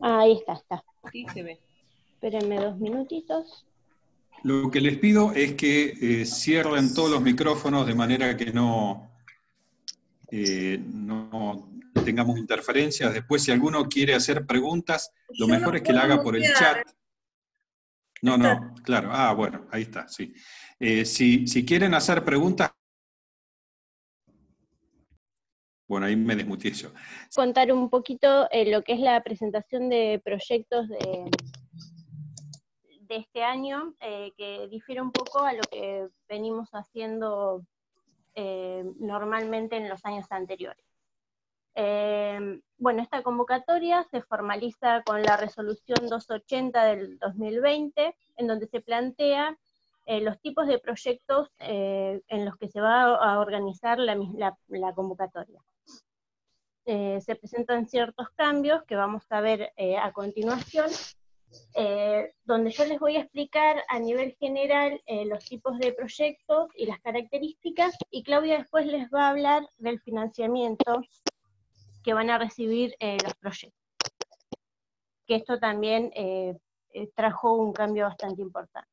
Ahí está. Sí, se ve. Espérenme 2 minutitos. Lo que les pido es que cierren todos los micrófonos de manera que no tengamos interferencias. Después, si alguno quiere hacer preguntas, lo Yo mejor no es que la puedo haga por el mutear. chat. No, claro. Ah, bueno, ahí está, sí. Si quieren hacer preguntas, bueno, ahí me desmuteé yo. Contar un poquito lo que es la presentación de proyectos de este año, que difiere un poco a lo que venimos haciendo normalmente en los años anteriores. Bueno, esta convocatoria se formaliza con la resolución 280 del 2020, en donde se plantea los tipos de proyectos en los que se va a organizar la convocatoria. Se presentan ciertos cambios que vamos a ver a continuación, donde yo les voy a explicar a nivel general los tipos de proyectos y las características, y Claudia después les va a hablar del financiamiento que van a recibir los proyectos. Que esto también trajo un cambio bastante importante.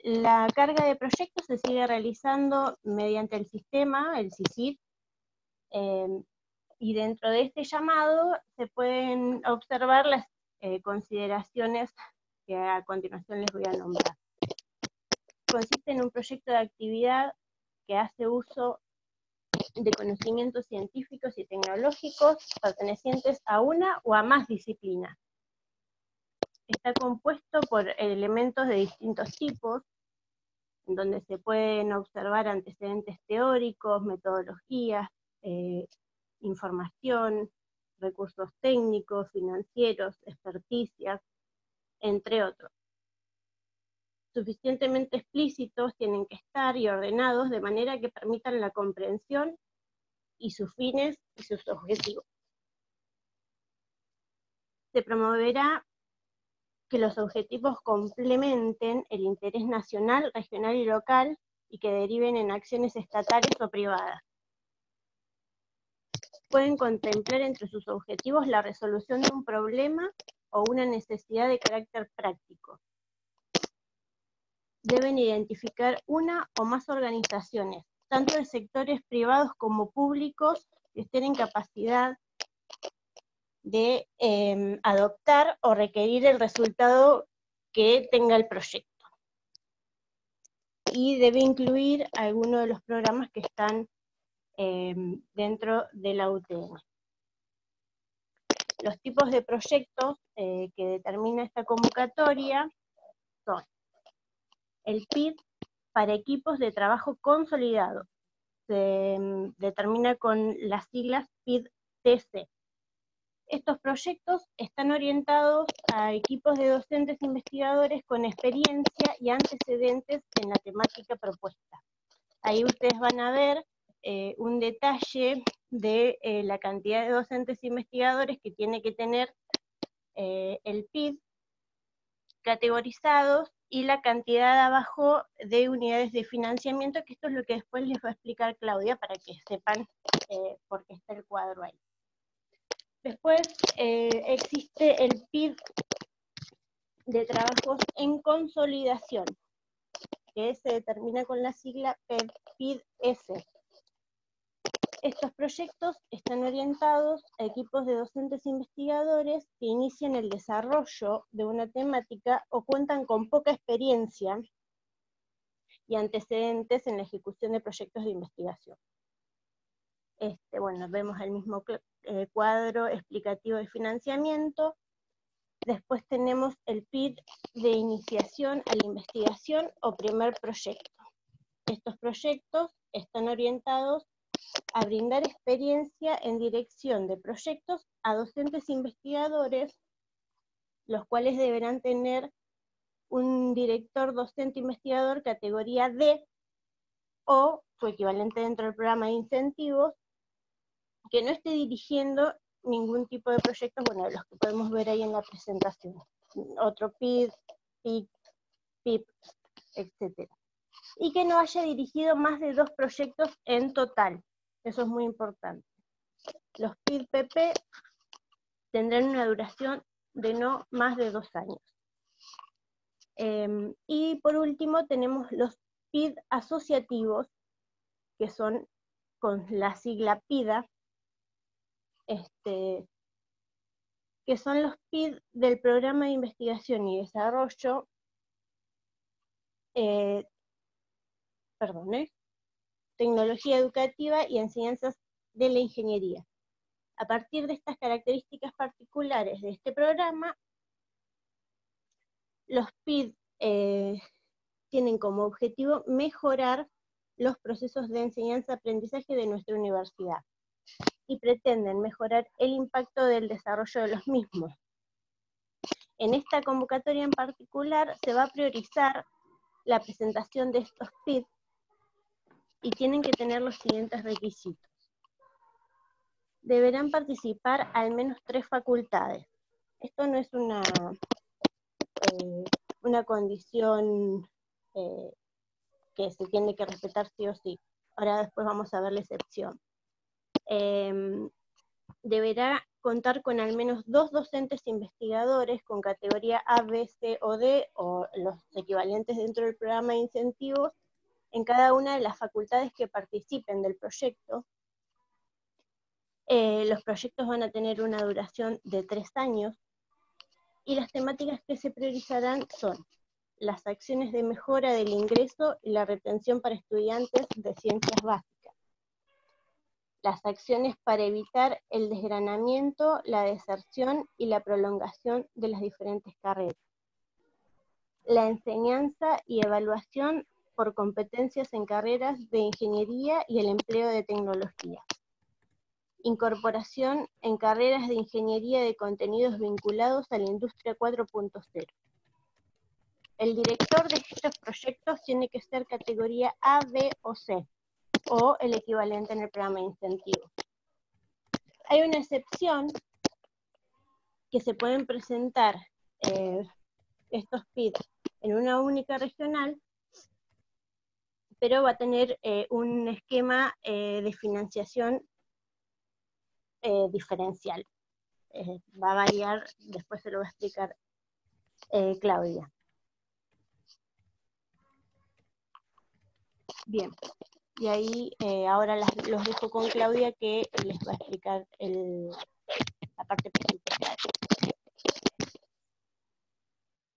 La carga de proyectos se sigue realizando mediante el sistema, el SISIT, y dentro de este llamado se pueden observar las consideraciones que a continuación les voy a nombrar. Consiste en un proyecto de actividad que hace uso de conocimientos científicos y tecnológicos pertenecientes a una o a más disciplinas. Está compuesto por elementos de distintos tipos, en donde se pueden observar antecedentes teóricos, metodologías, información, recursos técnicos, financieros, experticias, entre otros. Suficientemente explícitos tienen que estar y ordenados de manera que permitan la comprensión y sus fines y sus objetivos. Se promoverá que los objetivos complementen el interés nacional, regional y local y que deriven en acciones estatales o privadas. Pueden contemplar entre sus objetivos la resolución de un problema o una necesidad de carácter práctico. Deben identificar una o más organizaciones, tanto de sectores privados como públicos, que estén en capacidad de adoptar o requerir el resultado que tenga el proyecto. Y debe incluir algunos de los programas que están dentro de la UTN. Los tipos de proyectos que determina esta convocatoria son el PID para equipos de trabajo consolidado. Se determina con las siglas PID-TC. Estos proyectos están orientados a equipos de docentes investigadores con experiencia y antecedentes en la temática propuesta. Ahí ustedes van a ver un detalle de la cantidad de docentes investigadores que tiene que tener el PID categorizados y la cantidad abajo de unidades de financiamiento, que esto es lo que después les va a explicar Claudia para que sepan por qué está el cuadro ahí. Después existe el PID de trabajos en consolidación, que se determina con la sigla PID-S. Estos proyectos están orientados a equipos de docentes investigadores que inician el desarrollo de una temática o cuentan con poca experiencia y antecedentes en la ejecución de proyectos de investigación. Bueno, vemos el mismo cuadro explicativo de financiamiento. Después tenemos el PID de iniciación a la investigación o primer proyecto. Estos proyectos están orientados a brindar experiencia en dirección de proyectos a docentes investigadores, los cuales deberán tener un director docente investigador categoría D o su equivalente dentro del programa de incentivos, que no esté dirigiendo ningún tipo de proyectos, bueno, los que podemos ver ahí en la presentación. Otro PID, PIC, PIP, etc. Y que no haya dirigido más de 2 proyectos en total. Eso es muy importante. Los PID-PP tendrán una duración de no más de 2 años. Y por último tenemos los PID asociativos, que son con la sigla PIDA, que son los PID del Programa de Investigación y Desarrollo, Tecnología Educativa y Enseñanzas de la Ingeniería. A partir de estas características particulares de este programa, los PID tienen como objetivo mejorar los procesos de enseñanza-aprendizaje de nuestra universidad y pretenden mejorar el impacto del desarrollo de los mismos. En esta convocatoria en particular se va a priorizar la presentación de estos PID y tienen que tener los siguientes requisitos. Deberán participar al menos 3 facultades. Esto no es una condición que se tiene que respetar sí o sí. Ahora después vamos a ver la excepción. Deberá contar con al menos 2 docentes investigadores con categoría A, B, C o D, o los equivalentes dentro del programa de incentivos, en cada una de las facultades que participen del proyecto. Los proyectos van a tener una duración de 3 años, y las temáticas que se priorizarán son las acciones de mejora del ingreso y la retención para estudiantes de ciencias básicas, las acciones para evitar el desgranamiento, la deserción y la prolongación de las diferentes carreras, la enseñanza y evaluación por competencias en carreras de ingeniería y el empleo de tecnología, incorporación en carreras de ingeniería de contenidos vinculados a la industria 4.0. El director de estos proyectos tiene que ser categoría A, B o C, o el equivalente en el programa de incentivos. Hay una excepción que se pueden presentar estos PID en una única regional, pero va a tener un esquema de financiación diferencial. Va a variar, después se lo va a explicar Claudia. Bien, y ahí ahora los dejo con Claudia, que les va a explicar la parte presupuestaria.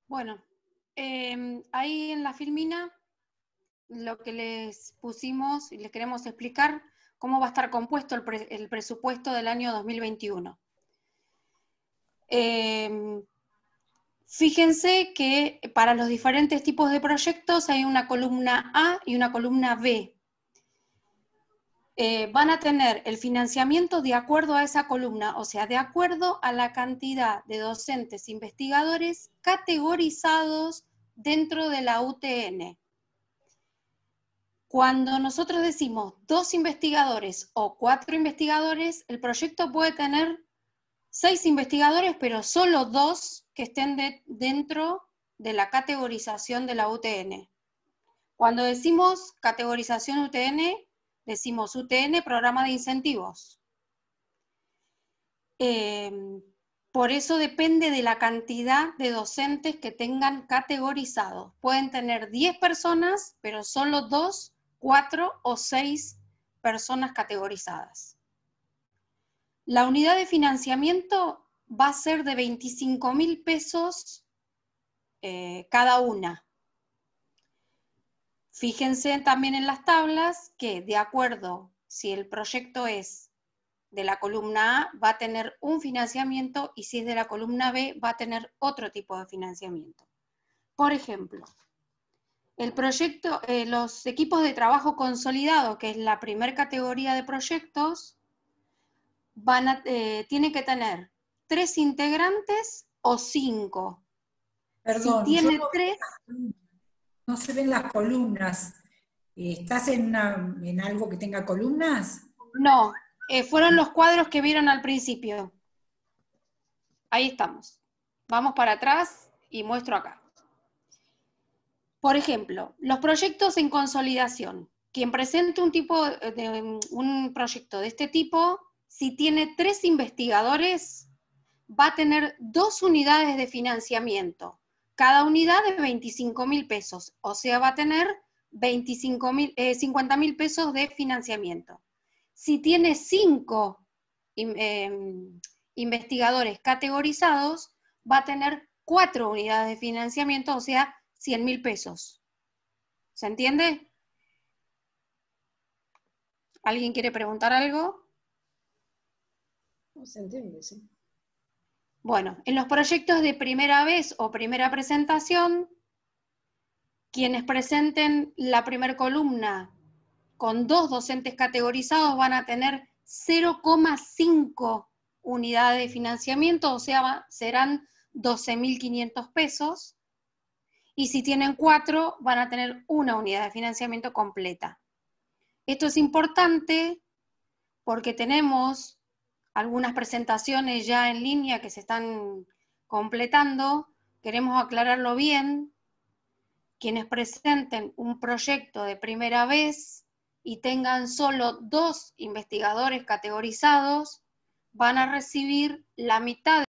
Bueno, ahí en la filmina lo que les pusimos y les queremos explicar cómo va a estar compuesto el presupuesto del año 2021. Fíjense que para los diferentes tipos de proyectos hay una columna A y una columna B. Van a tener el financiamiento de acuerdo a esa columna, o sea, de acuerdo a la cantidad de docentes investigadores categorizados dentro de la UTN. Cuando nosotros decimos 2 investigadores o 4 investigadores, el proyecto puede tener 6 investigadores, pero solo 2 que estén dentro de la categorización de la UTN. Cuando decimos categorización UTN, decimos UTN, programa de incentivos. Por eso depende de la cantidad de docentes que tengan categorizados. Pueden tener 10 personas, pero solo 2, 4 o 6 personas categorizadas. La unidad de financiamiento va a ser de 25.000 pesos cada una. Fíjense también en las tablas que, de acuerdo, si el proyecto es de la columna A, va a tener un financiamiento, y si es de la columna B, va a tener otro tipo de financiamiento. Por ejemplo, el proyecto, los equipos de trabajo consolidado, que es la primera categoría de proyectos, tienen que tener 3 integrantes o 5. Perdón, si tiene 3... No se ven las columnas. ¿Estás en algo que tenga columnas? No, fueron los cuadros que vieron al principio. Ahí estamos. Vamos para atrás y muestro acá. Por ejemplo, los proyectos en consolidación. Quien presente un proyecto de este tipo, si tiene 3 investigadores, va a tener 2 unidades de financiamiento, cada unidad de 25.000 pesos, o sea, va a tener 50.000 pesos de financiamiento. Si tiene 5 investigadores categorizados, va a tener 4 unidades de financiamiento, o sea, 100.000 pesos. ¿Se entiende? ¿Alguien quiere preguntar algo? No se entiende, sí. Bueno, en los proyectos de primera vez o primera presentación, quienes presenten la primera columna con 2 docentes categorizados van a tener 0,5 unidades de financiamiento, o sea, serán 12.500 pesos. Y si tienen 4, van a tener 1 unidad de financiamiento completa. Esto es importante porque tenemos algunas presentaciones ya en línea que se están completando. Queremos aclararlo bien. Quienes presenten un proyecto de primera vez y tengan solo 2 investigadores categorizados, van a recibir la mitad.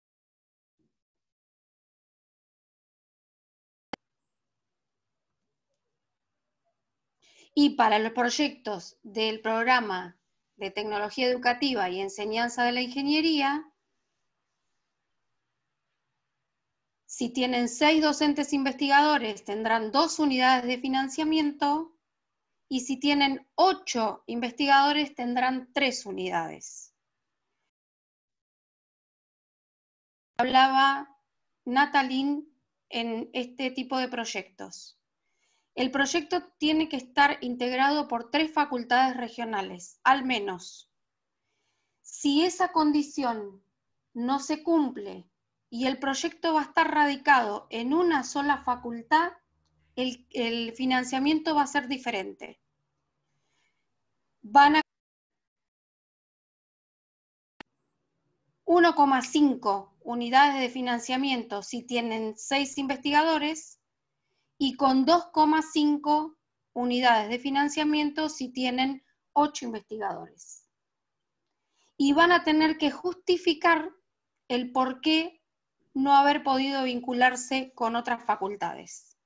Y para los proyectos del programa de Tecnología Educativa y Enseñanza de la Ingeniería, si tienen 6 docentes investigadores, tendrán 2 unidades de financiamiento, y si tienen 8 investigadores, tendrán 3 unidades. Hablaba Natalín en este tipo de proyectos. El proyecto tiene que estar integrado por 3 facultades regionales, al menos. Si esa condición no se cumple y el proyecto va a estar radicado en una sola facultad, el financiamiento va a ser diferente. Van a 1,5 unidades de financiamiento si tienen 6 investigadores y con 2,5 unidades de financiamiento si tienen 8 investigadores. Y van a tener que justificar el por qué no haber podido vincularse con otras facultades.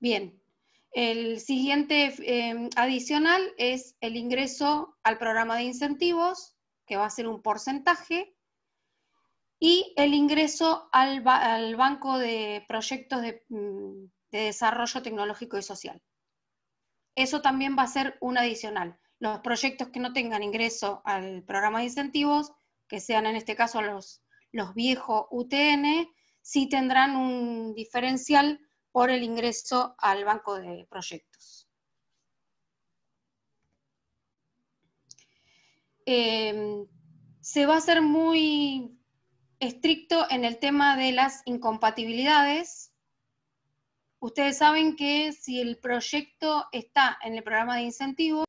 Bien, el siguiente adicional es el ingreso al programa de incentivos, que va a ser un porcentaje, y el ingreso al banco de proyectos de desarrollo tecnológico y social. Eso también va a ser un adicional. Los proyectos que no tengan ingreso al programa de incentivos, que sean en este caso los viejos UTN, sí tendrán un diferencial por el ingreso al banco de proyectos. Se va a ser muy estricto en el tema de las incompatibilidades. Ustedes saben que si el proyecto está en el programa de incentivos,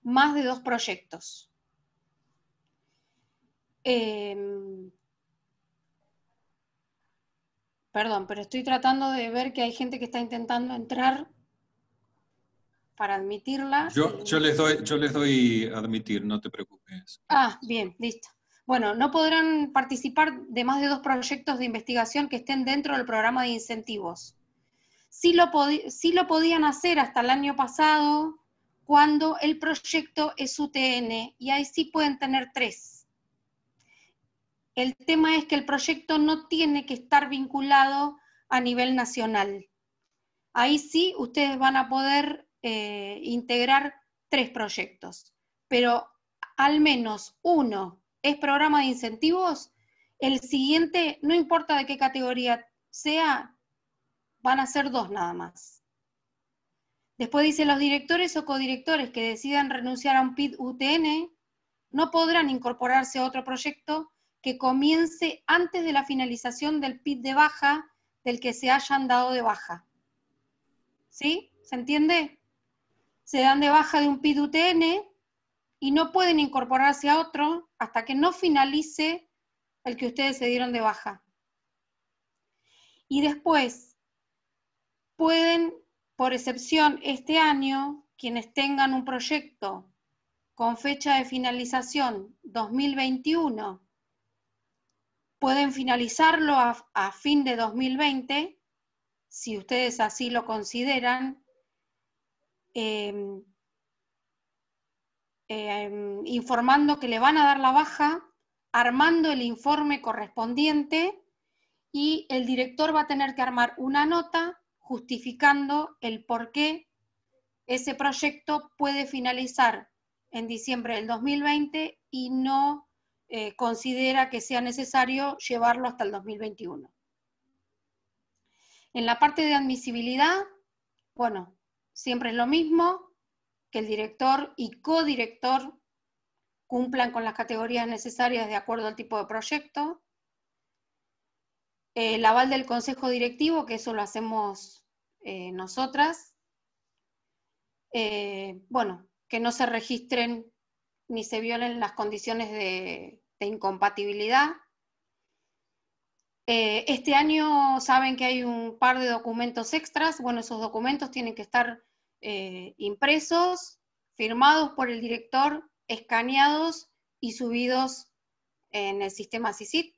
más de 2 proyectos. Perdón, pero estoy tratando de ver que hay gente que está intentando entrar para admitirla. Yo les doy admitir, no te preocupes. Ah, bien, listo. Bueno, no podrán participar de más de 2 proyectos de investigación que estén dentro del programa de incentivos. Sí lo podían hacer hasta el año pasado cuando el proyecto es UTN, y ahí sí pueden tener 3. El tema es que el proyecto no tiene que estar vinculado a nivel nacional. Ahí sí ustedes van a poder integrar 3 proyectos, pero al menos uno es programa de incentivos, el siguiente, no importa de qué categoría sea, van a ser 2 nada más. Después dice, los directores o codirectores que decidan renunciar a un PID UTN no podrán incorporarse a otro proyecto que comience antes de la finalización del PID de baja del que se hayan dado de baja. ¿Sí? ¿Se entiende? Se dan de baja de un PID UTN y no pueden incorporarse a otro hasta que no finalice el que ustedes se dieron de baja. Y después pueden, por excepción este año, quienes tengan un proyecto con fecha de finalización 2021, pueden finalizarlo a fin de 2020, si ustedes así lo consideran, informando que le van a dar la baja, armando el informe correspondiente, y el director va a tener que armar una nota justificando el por qué ese proyecto puede finalizar en diciembre del 2020 y no considera que sea necesario llevarlo hasta el 2021. En la parte de admisibilidad, bueno, siempre es lo mismo, que el director y codirector cumplan con las categorías necesarias de acuerdo al tipo de proyecto. El aval del consejo directivo, que eso lo hacemos nosotras. Bueno, que no se registren ni se violen las condiciones de incompatibilidad. Este año saben que hay un par de documentos extras. Bueno, esos documentos tienen que estar impresos, firmados por el director, escaneados y subidos en el sistema CICIT.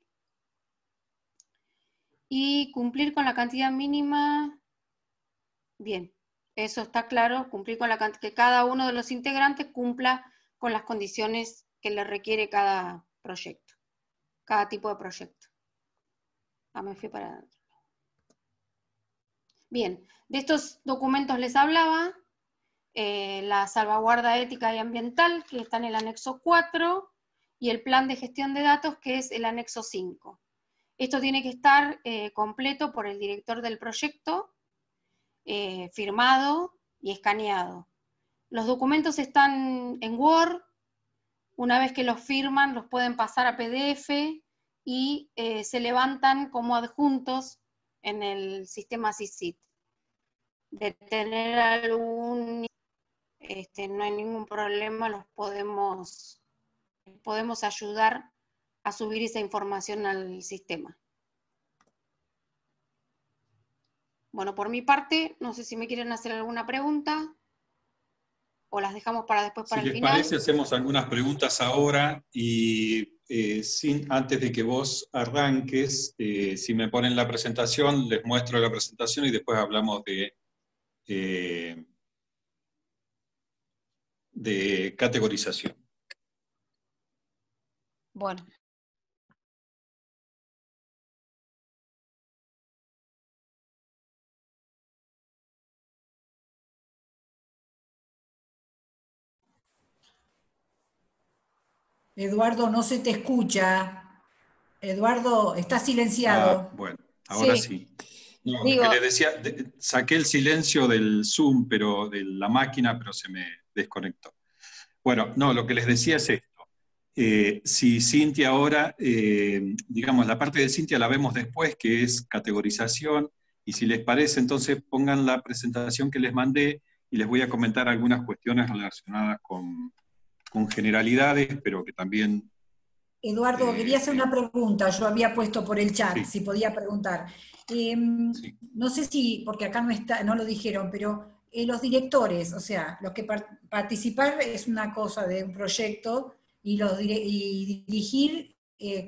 Y cumplir con la cantidad mínima, bien, eso está claro, cumplir con la cantidad, que cada uno de los integrantes cumpla con las condiciones que le requiere cada proyecto, cada tipo de proyecto. Me fui para adentro. Bien, de estos documentos les hablaba, la salvaguarda ética y ambiental, que está en el anexo 4, y el plan de gestión de datos, que es el anexo 5. Esto tiene que estar completo por el director del proyecto, firmado y escaneado. Los documentos están en Word, una vez que los firman los pueden pasar a PDF y se levantan como adjuntos en el sistema CICIT. De tener algún, no hay ningún problema, los podemos ayudar a subir esa información al sistema. Bueno, por mi parte, no sé si me quieren hacer alguna pregunta o las dejamos para después, para el final. Si les parece, hacemos algunas preguntas ahora y antes de que vos arranques, si me ponen la presentación, les muestro la presentación y después hablamos de categorización. Bueno. Eduardo, no se te escucha. Eduardo, está silenciado. Bueno, ahora sí. No, lo que le decía, saqué el silencio del Zoom, de la máquina, pero se me desconectó. Bueno, no, lo que les decía es esto. Si Cintia ahora, digamos, la parte de Cintia la vemos después, que es categorización, y si les parece, entonces pongan la presentación que les mandé y les voy a comentar algunas cuestiones relacionadas con generalidades, pero que también... Eduardo, quería hacer una pregunta, yo había puesto por el chat, si podía preguntar. Sí. No sé si, porque acá no lo dijeron, pero los directores, o sea, los que participar es una cosa de un proyecto, y dirigir,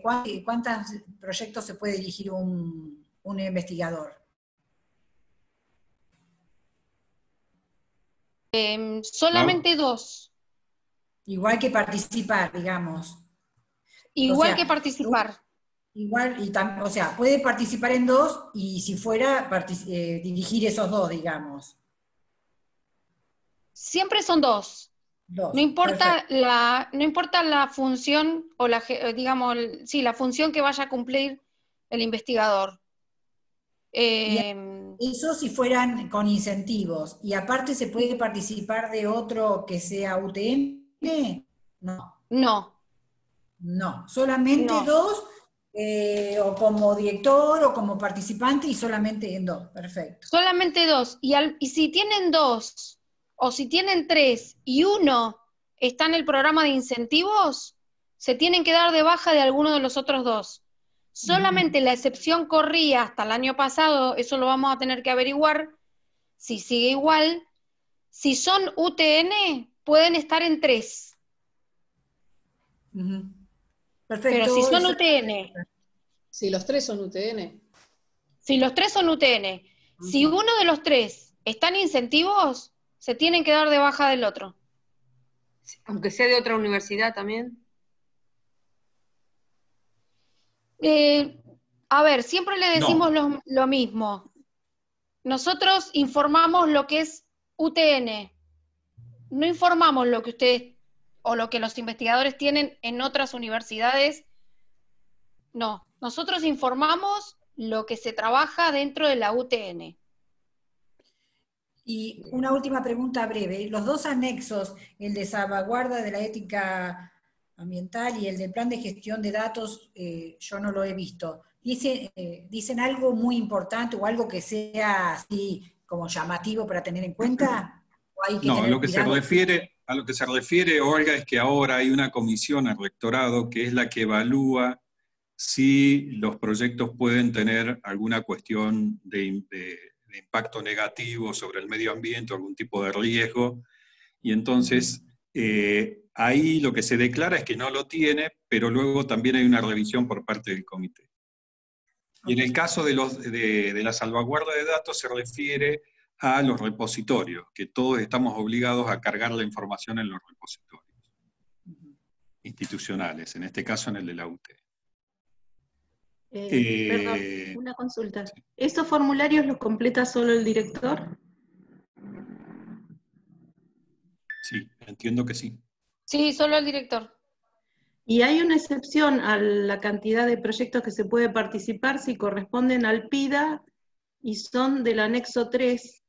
¿cuántos proyectos se puede dirigir un investigador? Solamente 2. Igual que participar, digamos. Igual que participar. Igual, o sea, puede participar en 2 y si fuera, dirigir esos 2, digamos. Siempre son 2. No importa la función o digamos, sí, la función que vaya a cumplir el investigador. Eso si fueran con incentivos. Y aparte, ¿se puede participar de otro que sea UTM? No. No. No, solamente 2, o como director o como participante, y solamente en 2, perfecto. Solamente 2, y si tienen 2, o si tienen 3, y 1 está en el programa de incentivos, se tienen que dar de baja de alguno de los otros 2. Solamente la excepción corría hasta el año pasado, eso lo vamos a tener que averiguar, si sigue igual, Si son UTN, pueden estar en 3. Perfecto. Pero si son UTN. Si los 3 son UTN. Si los 3 son UTN. Si uno de los 3 está en incentivos, se tienen que dar de baja del otro. Aunque sea de otra universidad también. A ver, siempre le decimos lo mismo. Nosotros informamos lo que es UTN. No informamos lo que ustedes o lo que los investigadores tienen en otras universidades. No, nosotros informamos lo que se trabaja dentro de la UTN. Y una última pregunta breve. Los 2 anexos, el de salvaguarda de la ética ambiental y el del plan de gestión de datos, yo no lo he visto. ¿Dicen algo muy importante o algo que sea así como llamativo para tener en cuenta? ¿O hay que No, tener cuidado? a lo que se refiere, Olga, es que ahora hay una comisión al rectorado que es la que evalúa si los proyectos pueden tener alguna cuestión de impacto negativo sobre el medio ambiente, algún tipo de riesgo, y entonces ahí lo que se declara es que no lo tiene, pero luego también hay una revisión por parte del comité. Y en el caso de la salvaguarda de datos se refiere a los repositorios, que todos estamos obligados a cargar la información en los repositorios institucionales, en este caso en el de la UT. Perdón, una consulta. ¿Esos formularios los completa solo el director? Sí, entiendo que sí. Sí, solo el director. ¿Y hay una excepción a la cantidad de proyectos que se puede participar si corresponden al PIDA y son del anexo 3,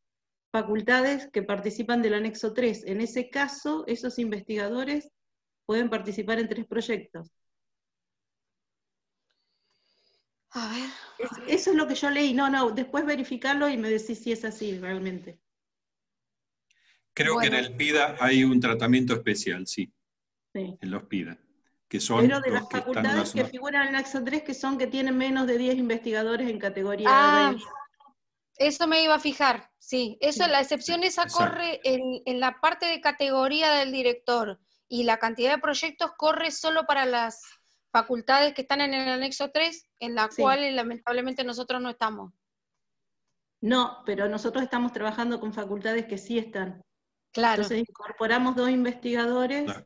facultades que participan del anexo 3? En ese caso, esos investigadores pueden participar en 3 proyectos. A ver. Eso es lo que yo leí. No, después verificarlo y me decís si es así realmente. Creo que en el PIDA hay un tratamiento especial, sí. Sí. En los PIDA. Que son pero de los las que facultades están que figuran en el anexo 3, que son que tienen menos de 10 investigadores en categoría de... Eso me iba a fijar, sí. Eso, Sí. la excepción esa Exacto. corre en la parte de categoría del director, y la cantidad de proyectos corre solo para las facultades que están en el anexo 3, en la Sí. cual lamentablemente nosotros no estamos. No, pero nosotros estamos trabajando con facultades que sí están. Claro. Entonces incorporamos 2 investigadores. Claro.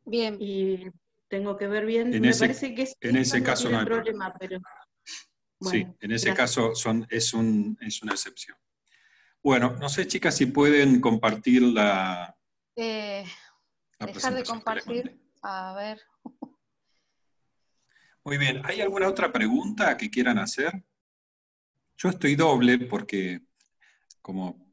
Bien. Y tengo que ver bien. En Me ese- parece que en ese no caso tiene no hay problema, pero... Sí, Bueno, en ese gracias. caso es una excepción. Bueno, no sé, chicas, si pueden compartir la Dejar de presentación que les compartir. mandé. A ver. Muy bien, ¿hay alguna otra pregunta que quieran hacer? Yo estoy doble porque como...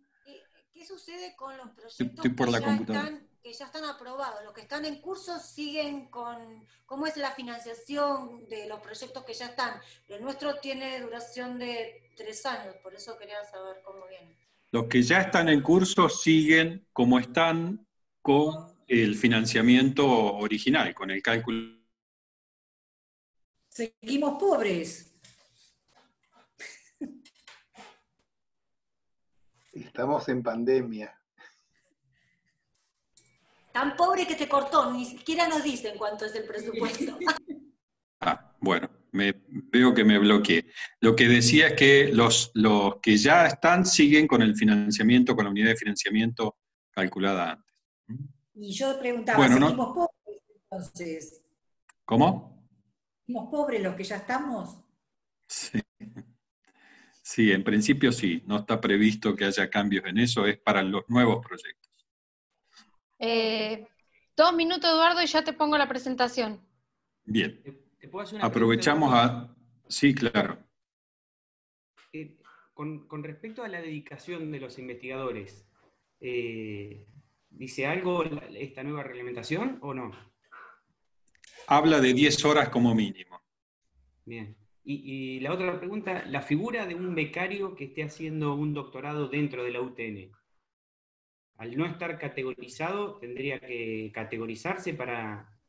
¿Qué sucede con los proyectos Estoy por la computadora. que ya están aprobados? Los que están en curso siguen con... ¿Cómo es la financiación de los proyectos que ya están? El nuestro tiene duración de 3 años, por eso quería saber cómo viene. Los que ya están en curso siguen como están con el financiamiento original, con el cálculo. Seguimos pobres. Estamos en pandemia. Tan pobre que te cortó, ni siquiera nos dicen cuánto es el presupuesto. Bueno, veo que me bloqueé. Lo que decía es que los que ya están siguen con el financiamiento, con la unidad de financiamiento calculada antes. Y yo preguntaba, Bueno, ¿seguimos pobres entonces? ¿Cómo? ¿Seguimos pobres los que ya estamos? Sí. Sí, en principio sí. No está previsto que haya cambios en eso, es para los nuevos proyectos. 2 minutos, Eduardo, y ya te pongo la presentación. Bien. ¿Te puedo hacer una Aprovechamos pregunta? Sí, claro. Con respecto a la dedicación de los investigadores, ¿dice algo esta nueva reglamentación o no? Habla de 10 horas como mínimo. Bien. Y la otra pregunta, la figura de un becario que esté haciendo un doctorado dentro de la UTN, al no estar categorizado, ¿tendría que categorizarse para...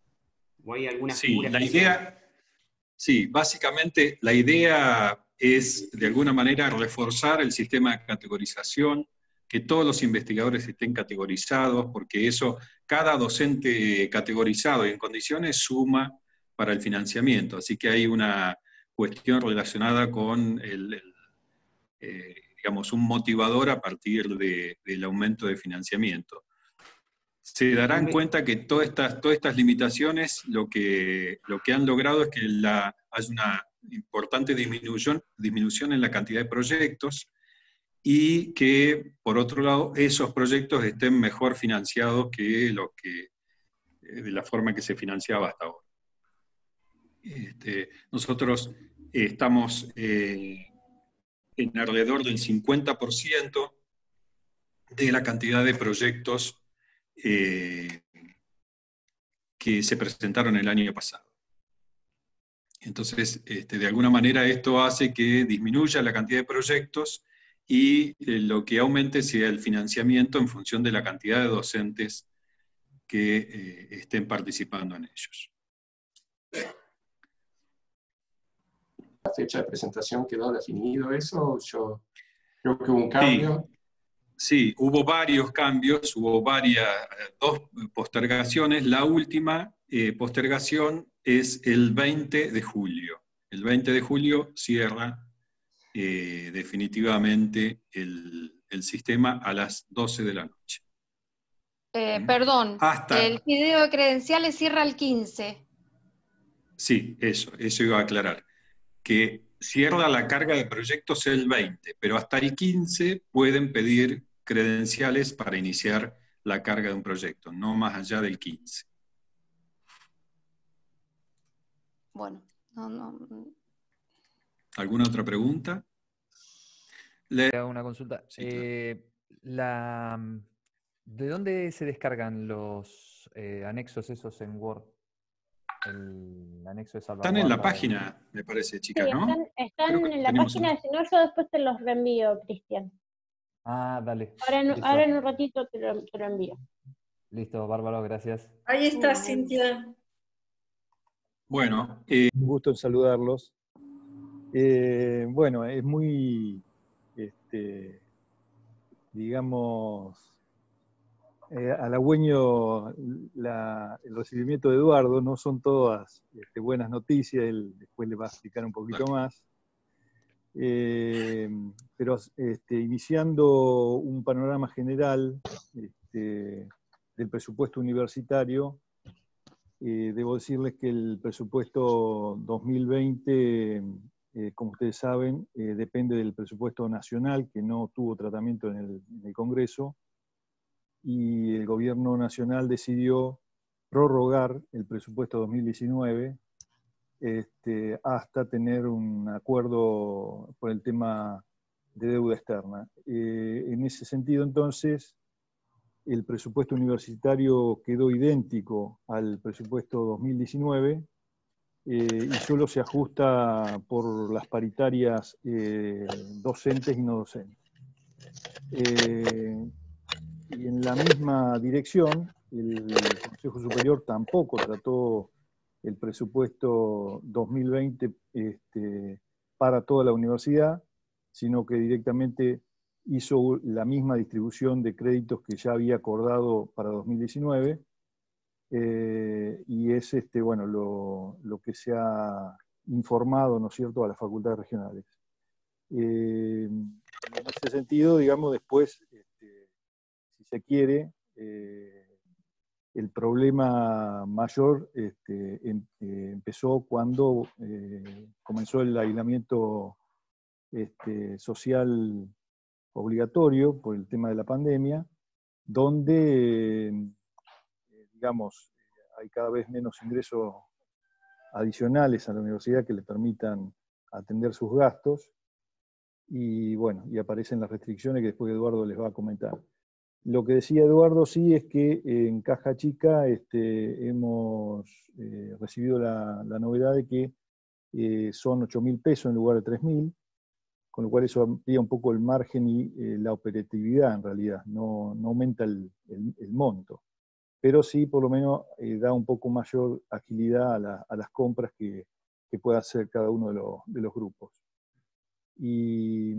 o hay alguna figura especial? Sí, básicamente la idea es, de alguna manera, reforzar el sistema de categorización que todos los investigadores estén categorizados, porque eso, cada docente categorizado y en condiciones suma para el financiamiento. Así que hay una cuestión relacionada con digamos, un motivador a partir del aumento de financiamiento. Se darán cuenta que todas estas limitaciones lo que han logrado es que haya una importante disminución en la cantidad de proyectos y que, por otro lado, esos proyectos estén mejor financiados que de la forma que se financiaba hasta ahora. Nosotros estamos en alrededor del 50% de la cantidad de proyectos que se presentaron el año pasado. Entonces, de alguna manera esto hace que disminuya la cantidad de proyectos y lo que aumente sea el financiamiento en función de la cantidad de docentes que estén participando en ellos. ¿La fecha de presentación quedó definido eso? Yo creo que hubo un cambio. Sí, hubo varios cambios, hubo dos postergaciones. La última postergación es el 20 de julio. El 20 de julio cierra definitivamente el sistema a las 12 de la noche. Perdón, el video de credenciales cierra el 15. Sí, eso iba a aclarar. Que cierra la carga de proyectos el 20, pero hasta el 15 pueden pedir credenciales para iniciar la carga de un proyecto, no más allá del 15. Bueno, no. ¿Alguna otra pregunta? Una consulta. Sí, claro. ¿De dónde se descargan los anexos esos en Word? El anexo de salvaguarda. Están en la página, me parece, chicas, sí, ¿no? Están en la página, si no, yo después te los reenvío, Cristian. Ah, dale. Ahora en un ratito te lo envío. Listo, bárbaro, gracias. Ahí está, Cintia. Bueno, un gusto en saludarlos. Bueno, es muy, digamos, halagüeño el recibimiento de Eduardo. No son todas buenas noticias, él después le va a explicar un poquito más. Pero iniciando un panorama general del presupuesto universitario, debo decirles que el presupuesto 2020, como ustedes saben, depende del presupuesto nacional, que no tuvo tratamiento en el Congreso, y el gobierno nacional decidió prorrogar el presupuesto 2019 hasta tener un acuerdo por el tema de deuda externa. En ese sentido, entonces, el presupuesto universitario quedó idéntico al presupuesto 2019 y solo se ajusta por las paritarias docentes y no docentes. Y en la misma dirección, el Consejo Superior tampoco trató el presupuesto 2020 para toda la universidad, sino que directamente hizo la misma distribución de créditos que ya había acordado para 2019, y es bueno, lo que se ha informado, ¿no es cierto?, a las facultades regionales. En ese sentido, digamos, después, si se quiere, el problema mayor empezó cuando comenzó el aislamiento social obligatorio por el tema de la pandemia, donde, digamos, hay cada vez menos ingresos adicionales a la universidad que le permitan atender sus gastos, y bueno, y aparecen las restricciones que después Eduardo les va a comentar. Lo que decía Eduardo sí es que en Caja Chica hemos recibido la novedad de que son 8.000 pesos en lugar de 3.000, con lo cual eso amplía un poco el margen y la operatividad en realidad, no aumenta el monto, pero sí por lo menos da un poco mayor agilidad a las compras que pueda hacer cada uno de los grupos. Y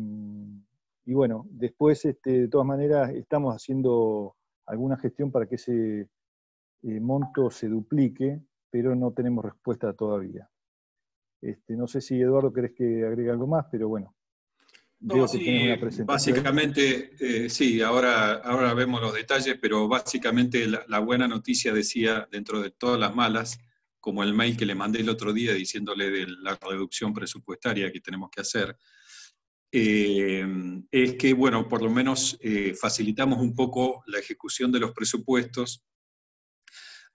Y bueno, después, de todas maneras, estamos haciendo alguna gestión para que ese monto se duplique, pero no tenemos respuesta todavía. No sé si, Eduardo, querés que agregue algo más, pero bueno. Veo que tenés una presentación. Básicamente, sí, ahora vemos los detalles, pero básicamente la buena noticia decía, dentro de todas las malas, como el mail que le mandé el otro día diciéndole de la reducción presupuestaria que tenemos que hacer, es que, bueno, por lo menos facilitamos un poco la ejecución de los presupuestos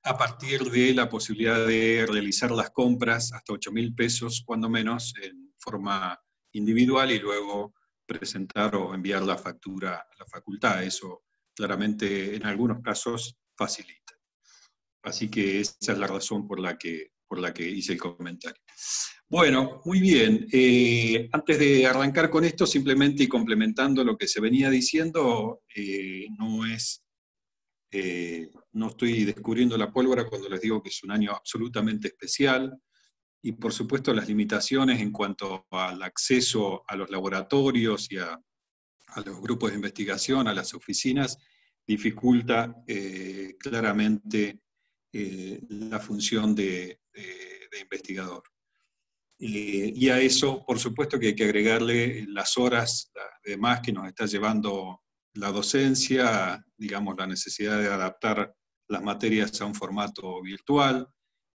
a partir de la posibilidad de realizar las compras hasta 8.000 pesos, cuando menos, en forma individual y luego presentar o enviar la factura a la facultad. Eso claramente en algunos casos facilita. Así que esa es la razón por la que hice el comentario. Bueno, muy bien. Antes de arrancar con esto, simplemente y complementando lo que se venía diciendo, no estoy descubriendo la pólvora cuando les digo que es un año absolutamente especial, y por supuesto las limitaciones en cuanto al acceso a los laboratorios y a los grupos de investigación, a las oficinas, dificulta claramente la función de investigador. Y a eso, por supuesto que hay que agregarle las horas además que nos está llevando la docencia, digamos, la necesidad de adaptar las materias a un formato virtual.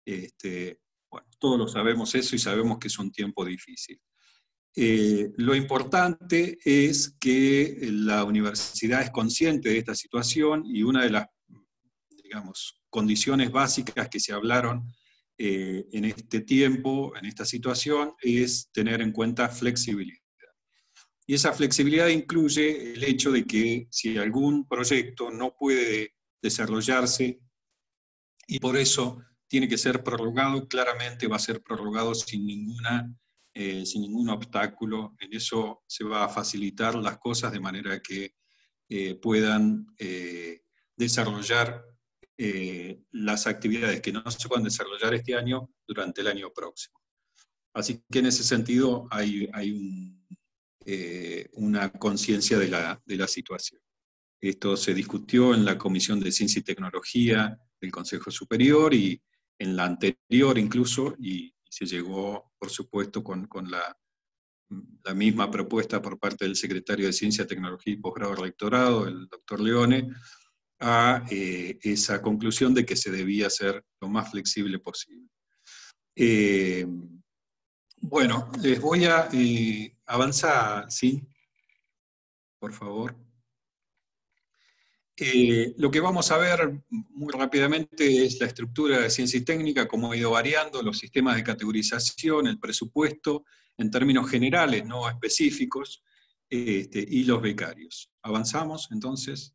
Bueno, todos lo sabemos eso y sabemos que es un tiempo difícil. Lo importante es que la universidad es consciente de esta situación, y una de las, digamos, condiciones básicas que se hablaron en este tiempo, en esta situación, es tener en cuenta flexibilidad. Y esa flexibilidad incluye el hecho de que si algún proyecto no puede desarrollarse y por eso tiene que ser prorrogado, claramente va a ser prorrogado sin ningún obstáculo. En eso se va a facilitar las cosas de manera que puedan desarrollar las actividades que no se puedan desarrollar este año durante el año próximo. Así que en ese sentido hay una conciencia de la situación. Esto se discutió en la Comisión de Ciencia y Tecnología del Consejo Superior y en la anterior incluso, y se llegó, por supuesto, con la misma propuesta por parte del secretario de Ciencia, Tecnología y Posgrado Rectorado, el doctor Leone, a esa conclusión de que se debía ser lo más flexible posible. Bueno, les voy a avanzar, ¿sí? Por favor. Lo que vamos a ver muy rápidamente es la estructura de ciencia y técnica, cómo ha ido variando, los sistemas de categorización, el presupuesto, en términos generales, no específicos, y los becarios. ¿Avanzamos entonces?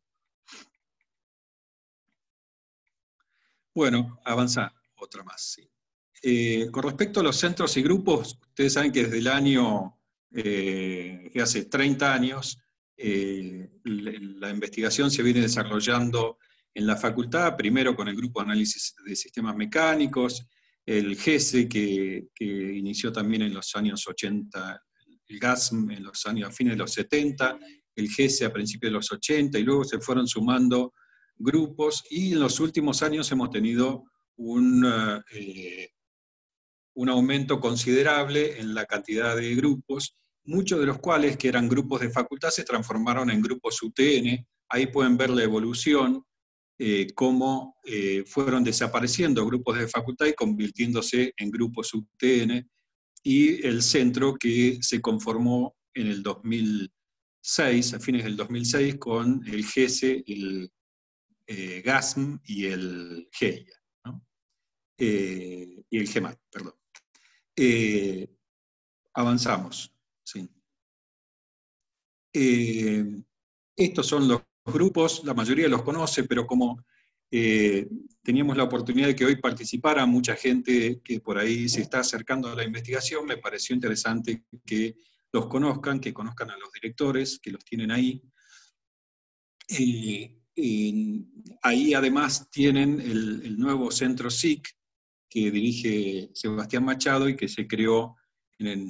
Bueno, avanza otra más, sí. Con respecto a los centros y grupos, ustedes saben que desde el año, que hace 30 años, la investigación se viene desarrollando en la facultad, primero con el Grupo de Análisis de Sistemas Mecánicos, el GESE, que inició también en los años 80, el GASM a fines de los 70, el GESE a principios de los 80, y luego se fueron sumando grupos, y en los últimos años hemos tenido un aumento considerable en la cantidad de grupos, muchos de los cuales, que eran grupos de facultad, se transformaron en grupos UTN. Ahí pueden ver la evolución, cómo fueron desapareciendo grupos de facultad y convirtiéndose en grupos UTN, y el centro que se conformó en el 2006, a fines del 2006, con el GESE, el GASM y el GEIA, ¿no? Y el GEMAT, perdón. Avanzamos. Sí. Estos son los grupos, la mayoría los conoce, pero como teníamos la oportunidad de que hoy participara mucha gente que por ahí se está acercando a la investigación, me pareció interesante que los conozcan, que conozcan a los directores, que los tienen ahí. Ahí además tienen el nuevo centro SIC, que dirige Sebastián Machado y que se creó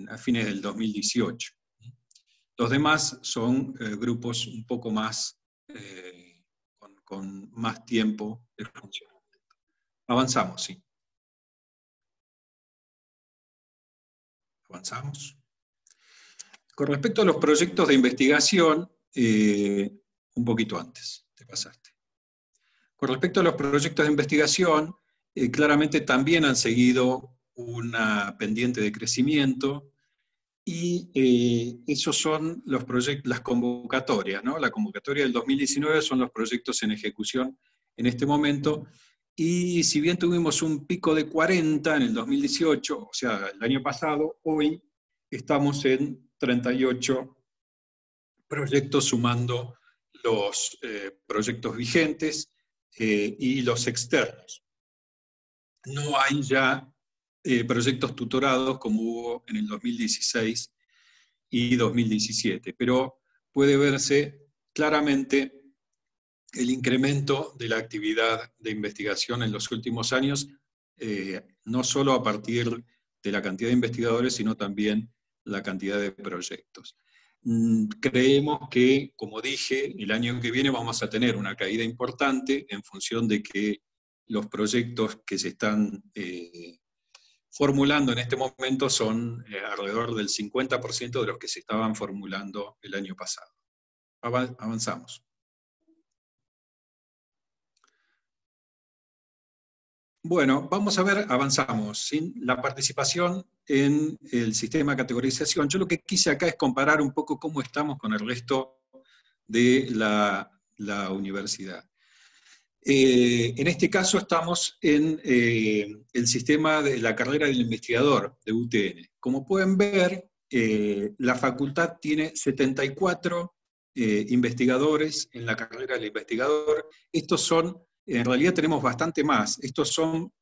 a fines del 2018. Los demás son grupos un poco más, con más tiempo de funcionamiento. Avanzamos, sí. Avanzamos. Con respecto a los proyectos de investigación, un poquito antes, te pasaste. Con respecto a los proyectos de investigación, claramente también han seguido una pendiente de crecimiento, y esos son los las convocatorias, ¿no? La convocatoria del 2019 son los proyectos en ejecución en este momento, y si bien tuvimos un pico de 40 en el 2018, o sea, el año pasado, hoy estamos en 38 proyectos sumando los proyectos vigentes y los externos. No hay ya proyectos tutorados como hubo en el 2016 y 2017, pero puede verse claramente el incremento de la actividad de investigación en los últimos años, no solo a partir de la cantidad de investigadores, sino también la cantidad de proyectos. Creemos que, como dije, el año que viene vamos a tener una caída importante en función de que los proyectos que se están formulando en este momento son alrededor del 50% de los que se estaban formulando el año pasado. Avanzamos. Bueno, vamos a ver, avanzamos. Sin la participación en el sistema de categorización, yo lo que quise acá es comparar un poco cómo estamos con el resto de la universidad. En este caso estamos en el sistema de la carrera del investigador de UTN. Como pueden ver, la facultad tiene 74 investigadores en la carrera del investigador. Estos son, en realidad tenemos bastante más, estos son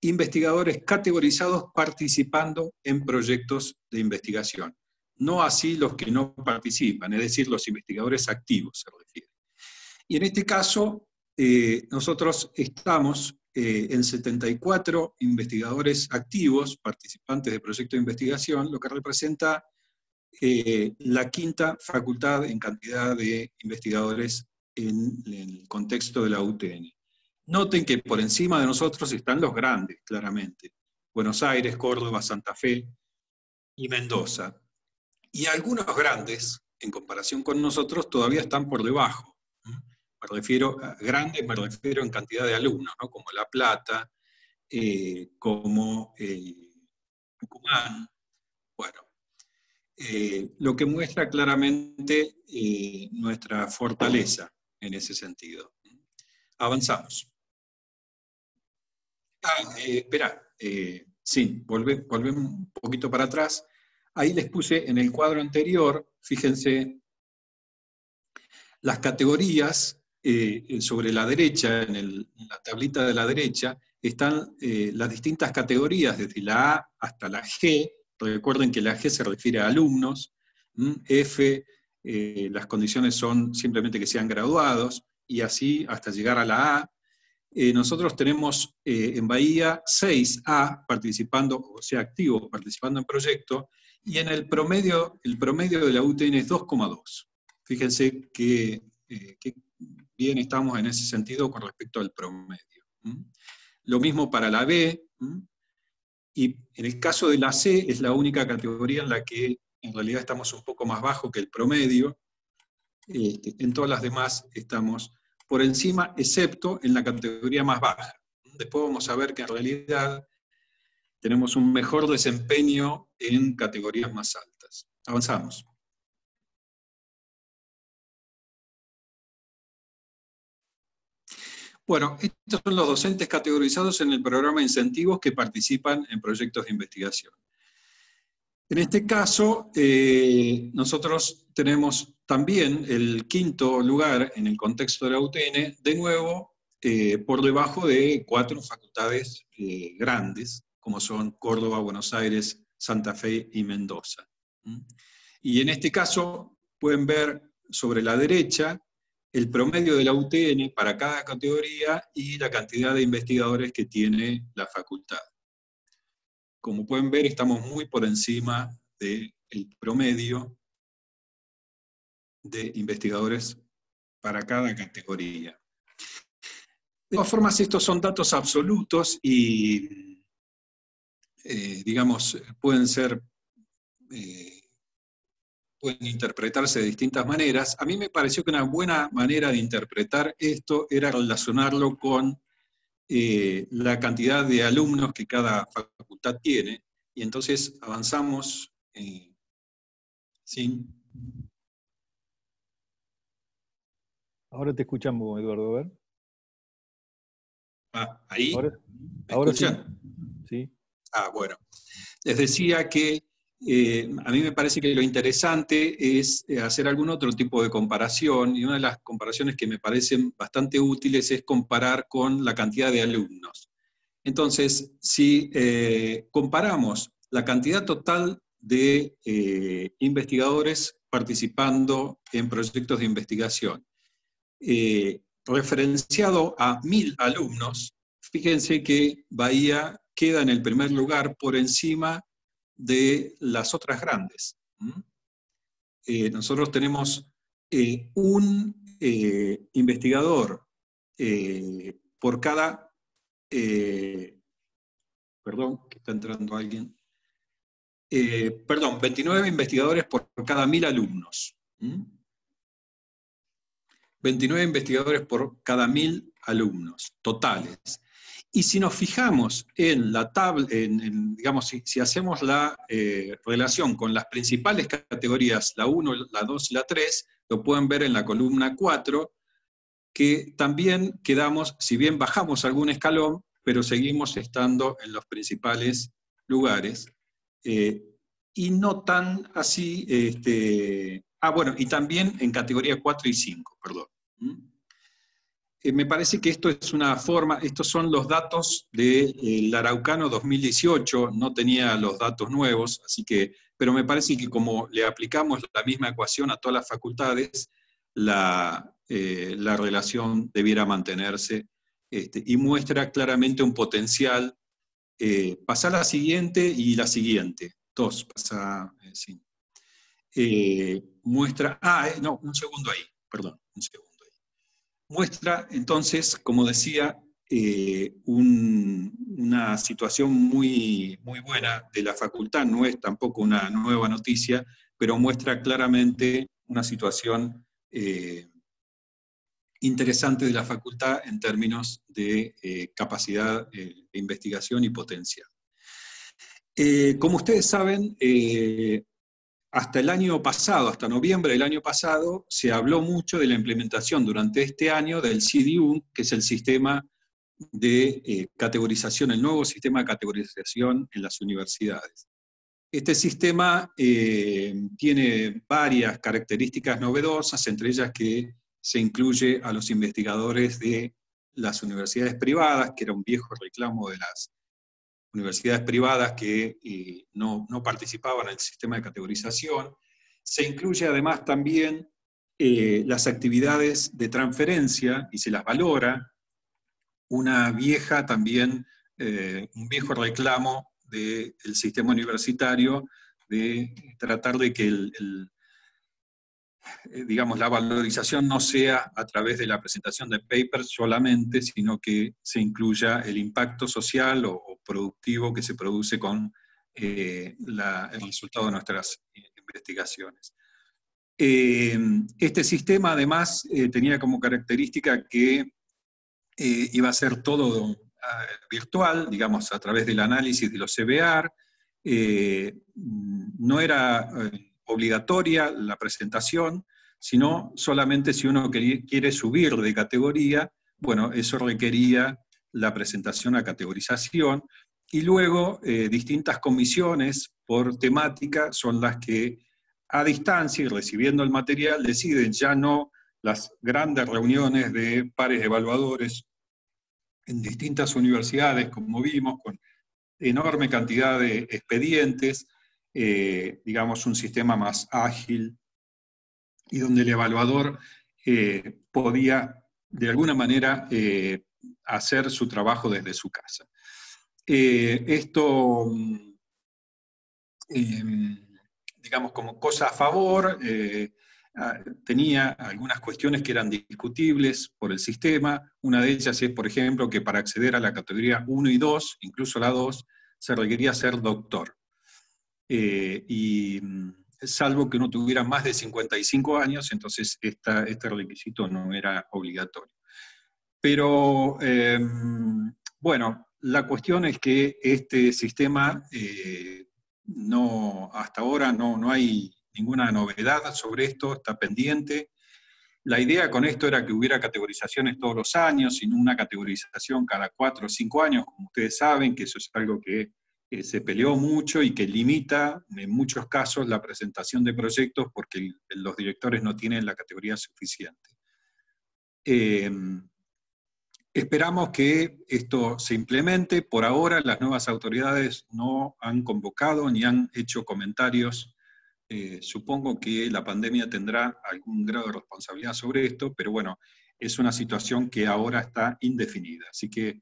investigadores categorizados participando en proyectos de investigación. No así los que no participan, es decir, los investigadores activos se refiere. Y en este caso, nosotros estamos en 74 investigadores activos, participantes de proyectos de investigación, lo que representa la quinta facultad en cantidad de investigadores en el contexto de la UTN. Noten que por encima de nosotros están los grandes, claramente. Buenos Aires, Córdoba, Santa Fe y Mendoza. Y algunos grandes, en comparación con nosotros, todavía están por debajo. Me refiero a grandes, me refiero en cantidad de alumnos, ¿no? Como La Plata, como Tucumán. Bueno, lo que muestra claramente nuestra fortaleza en ese sentido. Avanzamos. Espera, sí, volvemos un poquito para atrás. Ahí les puse en el cuadro anterior, fíjense, las categorías. Sobre la derecha, en la tablita de la derecha, están las distintas categorías, desde la A hasta la G. Recuerden que la G se refiere a alumnos. F, las condiciones son simplemente que sean graduados, y así hasta llegar a la A. Nosotros tenemos en Bahía 6A participando, o sea, activos participando en proyecto, y en el promedio de la UTN es 2,2. Fíjense que bien estamos en ese sentido con respecto al promedio. Lo mismo para la B, y en el caso de la C es la única categoría en la que en realidad estamos un poco más bajo que el promedio. En todas las demás estamos por encima, excepto en la categoría más baja. Después vamos a ver que en realidad tenemos un mejor desempeño en categorías más altas. Avanzamos. Bueno, estos son los docentes categorizados en el programa de incentivos que participan en proyectos de investigación. En este caso, nosotros tenemos también el quinto lugar en el contexto de la UTN, de nuevo, por debajo de 4 facultades grandes, como son Córdoba, Buenos Aires, Santa Fe y Mendoza. Y en este caso, pueden ver sobre la derecha, el promedio de la UTN para cada categoría y la cantidad de investigadores que tiene la facultad. Como pueden ver, estamos muy por encima del promedio de investigadores para cada categoría. De todas formas, estos son datos absolutos y, digamos, pueden interpretarse de distintas maneras. A mí me pareció que una buena manera de interpretar esto era relacionarlo con la cantidad de alumnos que cada facultad tiene, y entonces avanzamos. ¿Sí? Ahora te escuchamos, Eduardo, a ver. ¿Ahí? Ahora ¿Escuchan? Sí. Bueno. Les decía que a mí me parece que lo interesante es hacer algún otro tipo de comparación, y una de las comparaciones que me parecen bastante útiles es comparar con la cantidad de alumnos. Entonces, si comparamos la cantidad total de investigadores participando en proyectos de investigación, referenciado a 1000 alumnos, fíjense que Bahía queda en el primer lugar por encima de las otras grandes. Nosotros tenemos un investigador por cada... perdón, que está entrando alguien. 29 investigadores por cada 1000 alumnos. 29 investigadores por cada 1000 alumnos totales. Y si nos fijamos en la tabla, digamos, si hacemos la relación con las principales categorías, la 1, la 2 y la 3, lo pueden ver en la columna 4, que también quedamos, si bien bajamos algún escalón, pero seguimos estando en los principales lugares. Y no tan así, bueno, y también en categoría 4 y 5, perdón. Me parece que esto es una forma, estos son los datos del Araucano 2018, no tenía los datos nuevos, así que, pero me parece que como le aplicamos la misma ecuación a todas las facultades, la relación debiera mantenerse, y muestra claramente un potencial. Pasa la siguiente y la siguiente, dos, pasa, sí. Muestra, no, un segundo ahí, perdón, un segundo. Muestra, entonces, como decía, una situación muy, muy buena de la facultad. No es tampoco una nueva noticia, pero muestra claramente una situación interesante de la facultad en términos de capacidad de investigación y potencial. Como ustedes saben, hasta el año pasado, hasta noviembre del año pasado, se habló mucho de la implementación durante este año del CDU, que es el sistema de categorización, el nuevo sistema de categorización en las universidades. Este sistema tiene varias características novedosas, entre ellas que se incluye a los investigadores de las universidades privadas, que era un viejo reclamo de las universidades privadas que no participaban en el sistema de categorización. Se incluye además también las actividades de transferencia y se las valora. Una vieja también, un viejo reclamo del sistema universitario de tratar de que digamos, la valorización no sea a través de la presentación de papers solamente, sino que se incluya el impacto social o productivo que se produce con el resultado de nuestras investigaciones. Este sistema además tenía como característica que iba a ser todo virtual, digamos, a través del análisis de los CBR. No era obligatoria la presentación, sino solamente si uno quiere subir de categoría, bueno, eso requería la presentación a categorización, y luego distintas comisiones por temática son las que a distancia y recibiendo el material deciden, ya no las grandes reuniones de pares evaluadores en distintas universidades, como vimos, con enorme cantidad de expedientes, digamos un sistema más ágil, y donde el evaluador podía de alguna manera hacer su trabajo desde su casa. Esto, digamos, como cosa a favor, tenía algunas cuestiones que eran discutibles por el sistema. Una de ellas es, por ejemplo, que para acceder a la categoría 1 y 2, incluso la 2, se requería ser doctor. Y salvo que uno tuviera más de 55 años, entonces este requisito no era obligatorio. Pero, bueno, la cuestión es que este sistema, hasta ahora no hay ninguna novedad sobre esto, está pendiente. La idea con esto era que hubiera categorizaciones todos los años, sino una categorización cada 4 o 5 años, como ustedes saben, que eso es algo que se peleó mucho y que limita en muchos casos la presentación de proyectos porque los directores no tienen la categoría suficiente. Esperamos que esto se implemente. Por ahora las nuevas autoridades no han convocado ni han hecho comentarios. Supongo que la pandemia tendrá algún grado de responsabilidad sobre esto, pero bueno, es una situación que ahora está indefinida. Así que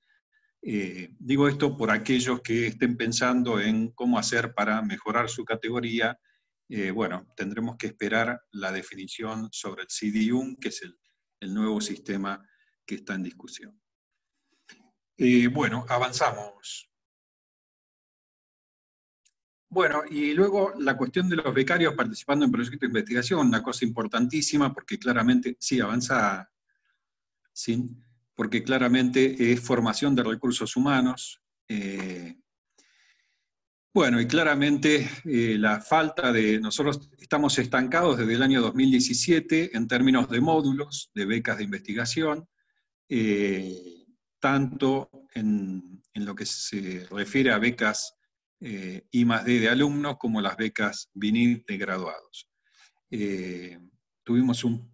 digo esto por aquellos que estén pensando en cómo hacer para mejorar su categoría. Bueno, tendremos que esperar la definición sobre el CD1, que es el nuevo sistema que está en discusión. Bueno, avanzamos. Bueno, y luego la cuestión de los becarios participando en proyectos de investigación, una cosa importantísima, porque claramente, sí, avanza, sí, porque claramente es formación de recursos humanos. Bueno, y claramente la falta de... Nosotros estamos estancados desde el año 2017 en términos de módulos, de becas de investigación, tanto en lo que se refiere a becas I+D de alumnos, como las becas BNID de graduados. Tuvimos un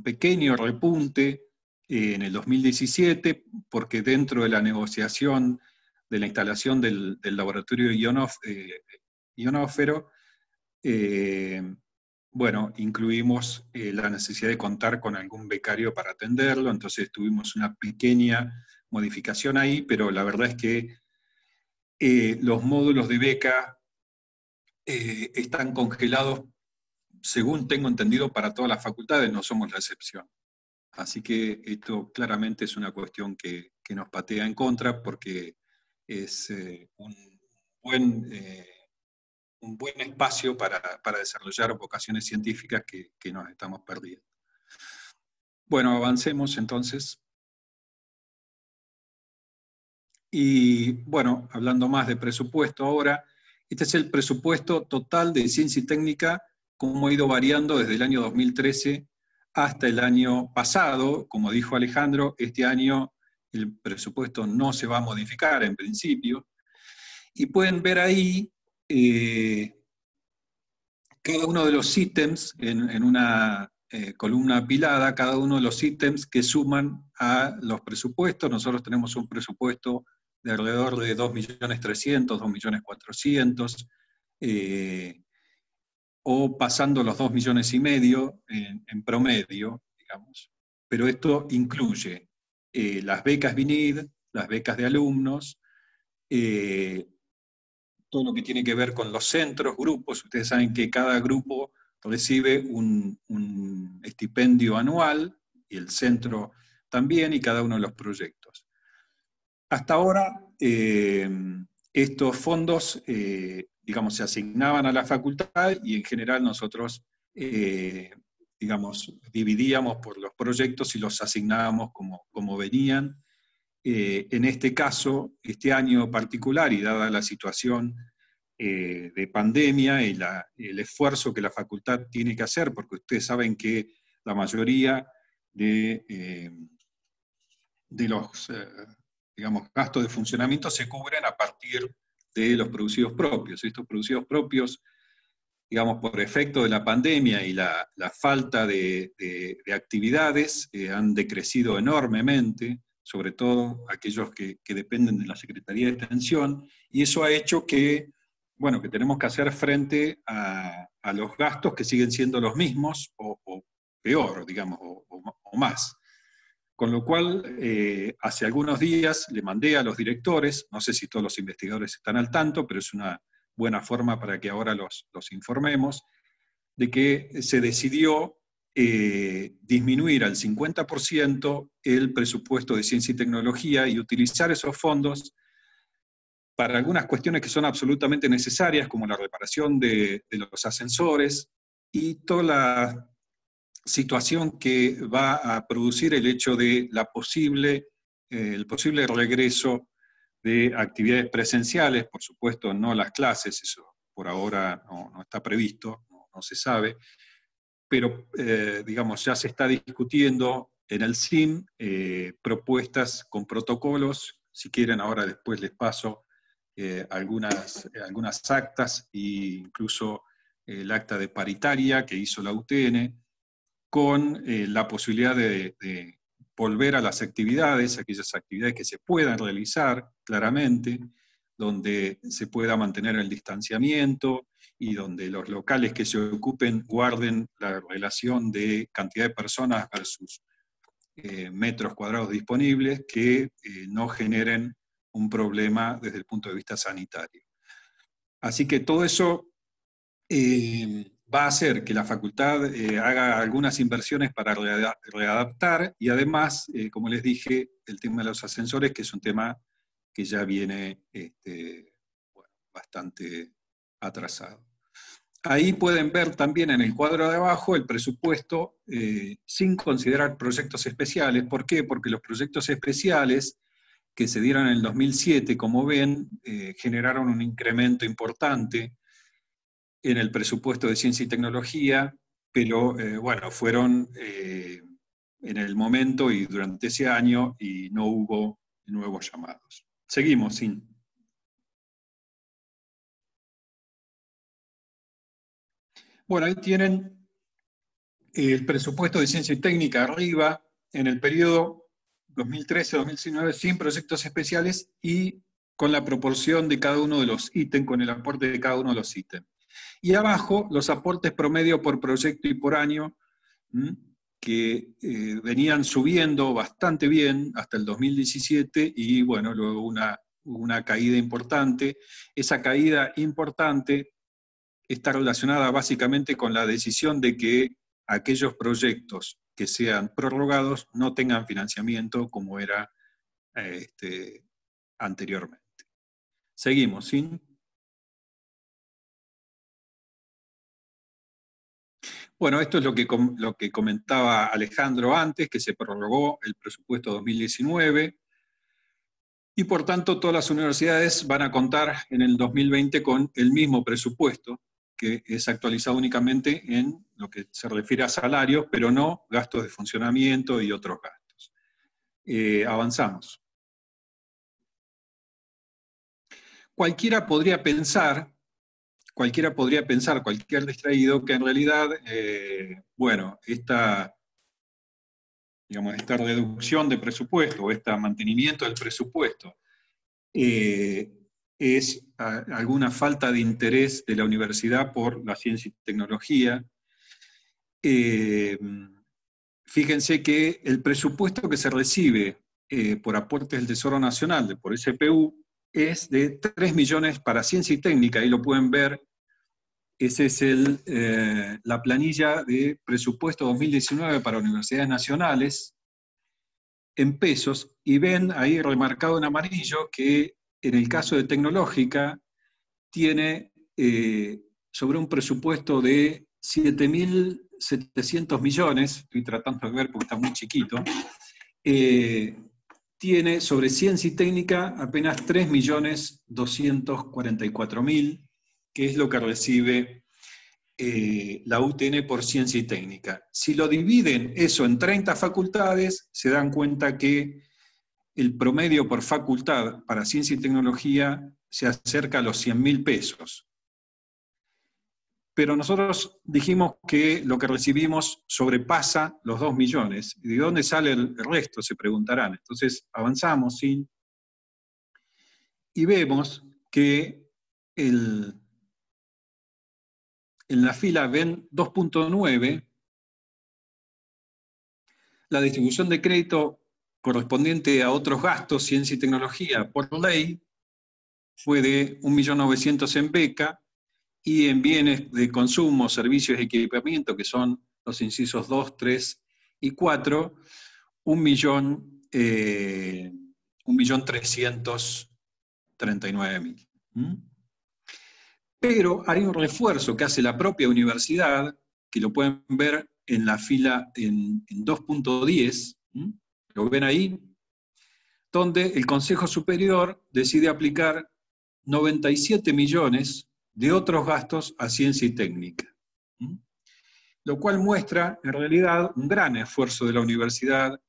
pequeño repunte en el 2017, porque dentro de la negociación de la instalación del laboratorio ionósfero, bueno, incluimos la necesidad de contar con algún becario para atenderlo, entonces tuvimos una pequeña modificación ahí, pero la verdad es que los módulos de beca están congelados, según tengo entendido, para todas las facultades, no somos la excepción. Así que esto claramente es una cuestión que nos patea en contra, porque es un buen espacio para desarrollar vocaciones científicas que nos estamos perdiendo. Bueno, avancemos entonces. Y bueno, hablando más de presupuesto ahora, este es el presupuesto total de ciencia y técnica, como ha ido variando desde el año 2013 hasta el año pasado. Como dijo Alejandro, este año el presupuesto no se va a modificar en principio. Y pueden ver ahí cada uno de los ítems en una columna apilada, cada uno de los ítems que suman a los presupuestos. Nosotros tenemos un presupuesto de alrededor de 2.300.000, 2.400.000, o pasando los 2,5 millones en promedio, digamos. Pero esto incluye las becas BNID, las becas de alumnos, todo lo que tiene que ver con los centros, grupos. Ustedes saben que cada grupo recibe un estipendio anual, y el centro también, y cada uno de los proyectos. Hasta ahora, estos fondos, digamos, se asignaban a la facultad, y en general nosotros, digamos, dividíamos por los proyectos y los asignábamos como venían. En este caso, este año particular, y dada la situación de pandemia y el esfuerzo que la facultad tiene que hacer, porque ustedes saben que la mayoría de los digamos, gastos de funcionamiento se cubren a partir de los producidos propios. Estos producidos propios, digamos, por efecto de la pandemia y la falta de actividades, han decrecido enormemente, sobre todo aquellos que dependen de la Secretaría de Extensión, y eso ha hecho que, bueno, que tenemos que hacer frente a los gastos que siguen siendo los mismos, o peor, digamos, o más. Con lo cual, hace algunos días le mandé a los directores, no sé si todos los investigadores están al tanto, pero es una buena forma para que ahora los informemos, de que se decidió disminuir al 50% el presupuesto de ciencia y tecnología y utilizar esos fondos para algunas cuestiones que son absolutamente necesarias, como la reparación de los ascensores y toda la situación que va a producir el hecho de el posible regreso de actividades presenciales, por supuesto no las clases, eso por ahora no está previsto, no se sabe, pero digamos ya se está discutiendo en el CIN propuestas con protocolos. Si quieren ahora después les paso algunas actas e incluso el acta de paritaria que hizo la UTN, con la posibilidad de volver a las actividades, aquellas actividades que se puedan realizar claramente, donde se pueda mantener el distanciamiento y donde los locales que se ocupen guarden la relación de cantidad de personas versus metros cuadrados disponibles, que no generen un problema desde el punto de vista sanitario. Así que todo eso va a hacer que la facultad haga algunas inversiones para readaptar, y además, como les dije, el tema de los ascensores, que es un tema que ya viene bastante atrasado. Ahí pueden ver también en el cuadro de abajo el presupuesto sin considerar proyectos especiales. ¿Por qué? Porque los proyectos especiales que se dieron en el 2007, como ven, generaron un incremento importante en el presupuesto de ciencia y tecnología, pero bueno, fueron en el momento y durante ese año y no hubo nuevos llamados. Seguimos, Sin. Bueno, ahí tienen el presupuesto de ciencia y técnica arriba, en el periodo 2013-2019, sin proyectos especiales y con la proporción de cada uno de los ítems, con el aporte de cada uno de los ítems. Y abajo, los aportes promedio por proyecto y por año, que venían subiendo bastante bien hasta el 2017, y bueno, luego una caída importante. Esa caída importante está relacionada básicamente con la decisión de que aquellos proyectos que sean prorrogados no tengan financiamiento como era anteriormente. Seguimos, ¿sí? Bueno, esto es lo que comentaba Alejandro antes, que se prorrogó el presupuesto 2019, y por tanto todas las universidades van a contar en el 2020 con el mismo presupuesto, que es actualizado únicamente en lo que se refiere a salarios, pero no gastos de funcionamiento y otros gastos. Avanzamos. Cualquier distraído, que en realidad, bueno, esta reducción de presupuesto, o este mantenimiento del presupuesto, es alguna falta de interés de la universidad por la ciencia y tecnología. Fíjense que el presupuesto que se recibe por aportes del Tesoro Nacional, por SPU, es de 3 millones para ciencia y técnica. Ahí lo pueden ver. Esa es la planilla de presupuesto 2019 para universidades nacionales en pesos, y ven ahí remarcado en amarillo que en el caso de tecnológica tiene sobre un presupuesto de 7.700 millones, estoy tratando de ver porque está muy chiquito, tiene sobre ciencia y técnica apenas 3.244.000, que es lo que recibe la UTN por ciencia y técnica. Si lo dividen eso en 30 facultades, se dan cuenta que el promedio por facultad para ciencia y tecnología se acerca a los 100.000 pesos. Pero nosotros dijimos que lo que recibimos sobrepasa los 2 millones. ¿De dónde sale el resto?, se preguntarán. Entonces avanzamos, ¿sí? Y vemos que en la fila ven 2.9, la distribución de crédito correspondiente a otros gastos, ciencia y tecnología, por ley, fue de 1.900.000 en beca, y en bienes de consumo, servicios y equipamiento, que son los incisos 2, 3 y 4, 1.339.000. Pero hay un refuerzo que hace la propia universidad, que lo pueden ver en la fila en 2.10, ¿lo ven ahí? Donde el Consejo Superior decide aplicar 97 millones de otros gastos a ciencia y técnica. Lo cual muestra, en realidad, un gran esfuerzo de la universidad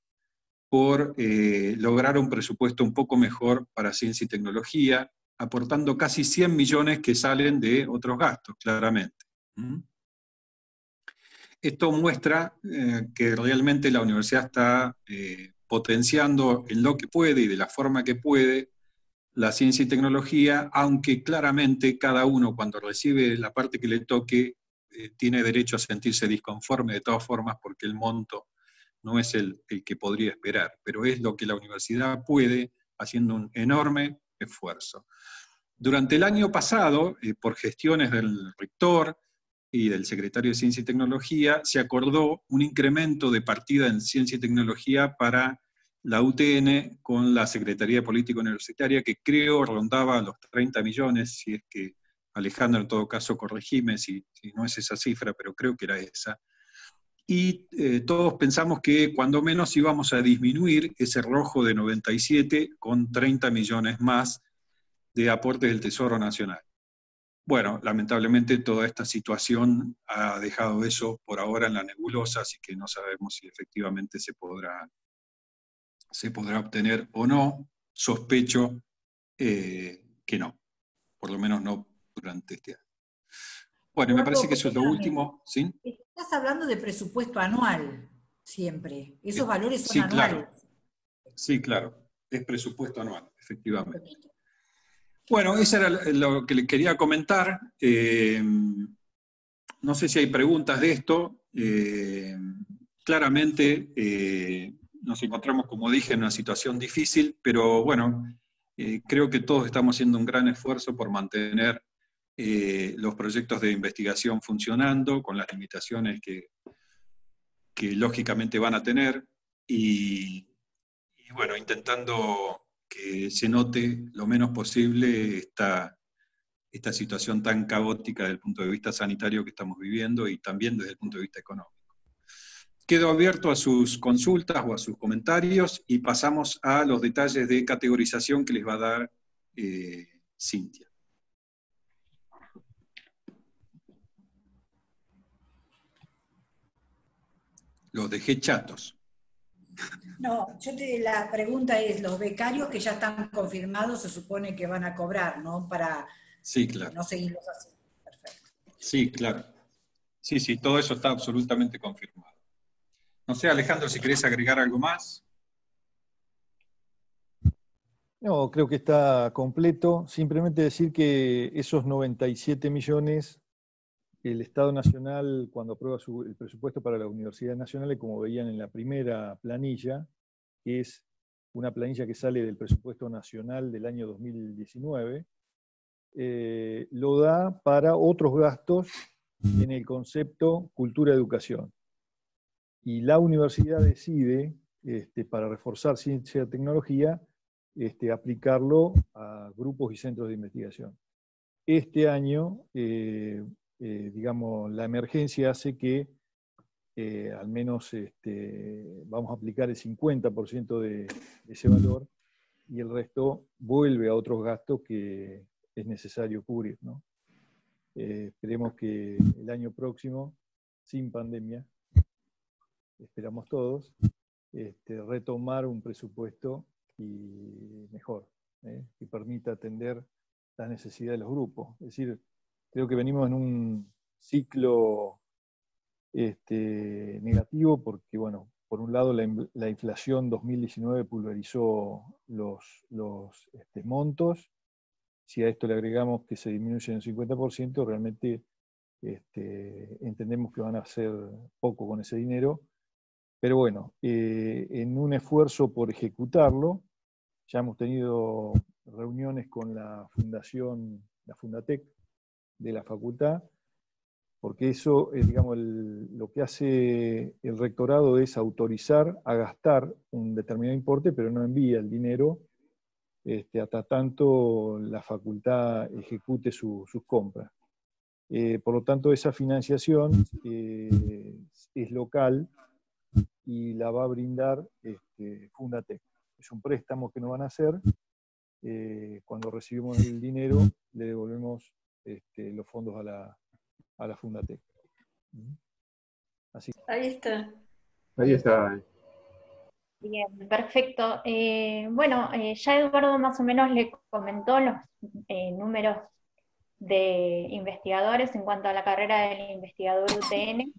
por lograr un presupuesto un poco mejor para ciencia y tecnología, aportando casi 100 millones que salen de otros gastos, claramente. Esto muestra que realmente la universidad está potenciando en lo que puede y de la forma que puede la ciencia y tecnología, aunque claramente cada uno cuando recibe la parte que le toque tiene derecho a sentirse disconforme de todas formas porque el monto no es el que podría esperar, pero es lo que la universidad puede haciendo un enorme esfuerzo. Durante el año pasado, por gestiones del rector y del secretario de Ciencia y Tecnología, se acordó un incremento de partida en Ciencia y Tecnología para la UTN con la Secretaría de Política Universitaria, que creo rondaba los 30 millones, si es que Alejandro en todo caso corregime si no es esa cifra, pero creo que era esa. Y todos pensamos que cuando menos íbamos a disminuir ese rojo de 97 con 30 millones más de aportes del Tesoro Nacional. Bueno, lamentablemente toda esta situación ha dejado eso por ahora en la nebulosa, así que no sabemos si efectivamente se podrá obtener o no. Sospecho que no, por lo menos no durante este año. Bueno, me parece que eso es lo último, ¿sí? Estás hablando de presupuesto anual, siempre. Esos valores son sí, anuales. Claro. Sí, claro, es presupuesto anual, efectivamente. Bueno, eso era lo que les quería comentar. No sé si hay preguntas de esto. Claramente nos encontramos, como dije, en una situación difícil, pero bueno, creo que todos estamos haciendo un gran esfuerzo por mantener los proyectos de investigación funcionando, con las limitaciones que lógicamente van a tener, y bueno, intentando que se note lo menos posible esta situación tan caótica desde el punto de vista sanitario que estamos viviendo y también desde el punto de vista económico. Quedo abierto a sus consultas o a sus comentarios y pasamos a los detalles de categorización que les va a dar Cintia. Los dejé chatos. No, la pregunta es, los becarios que ya están confirmados se supone que van a cobrar, ¿no? Para sí, claro. No seguirlos así. Perfecto. Sí, claro. Sí, todo eso está absolutamente confirmado. No sé, Alejandro, si querés agregar algo más. No, creo que está completo. Simplemente decir que esos 97 millones, el Estado Nacional, cuando aprueba el presupuesto para las universidades nacionales, como veían en la primera planilla, que es una planilla que sale del presupuesto nacional del año 2019, lo da para otros gastos en el concepto cultura-educación. Y la universidad decide, para reforzar ciencia y tecnología, aplicarlo a grupos y centros de investigación. Este año, digamos, la emergencia hace que al menos vamos a aplicar el 50% de ese valor y el resto vuelve a otros gastos que es necesario cubrir, ¿no? Esperemos que el año próximo, sin pandemia, esperamos todos, retomar un presupuesto y mejor, que permita atender las necesidades de los grupos. Es decir, creo que venimos en un ciclo negativo porque, bueno, por un lado la inflación 2019 pulverizó los montos. Si a esto le agregamos que se disminuyen un 50%, realmente entendemos que van a hacer poco con ese dinero. Pero bueno, en un esfuerzo por ejecutarlo, ya hemos tenido reuniones con la fundación, la Fundatec de la facultad, porque eso, digamos, lo que hace el rectorado es autorizar a gastar un determinado importe, pero no envía el dinero hasta tanto la facultad ejecute sus compras. Por lo tanto, esa financiación es local y la va a brindar Fundatec. Es un préstamo que nos van a hacer. Cuando recibimos el dinero, le devolvemos los fondos a la Fundatec. Así. Ahí está. Ahí está. Bien, perfecto. Bueno, ya Eduardo más o menos le comentó los números de investigadores en cuanto a la carrera del investigador UTN.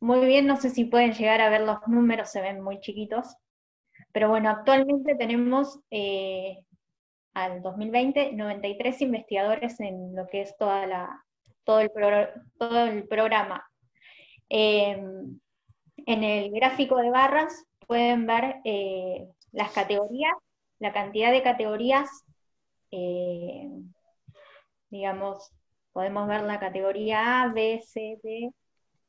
Muy bien, no sé si pueden llegar a ver los números, se ven muy chiquitos, pero bueno, actualmente tenemos al 2020 93 investigadores en lo que es todo el programa. En el gráfico de barras pueden ver las categorías, la cantidad de categorías, digamos, podemos ver la categoría A, B, C, D,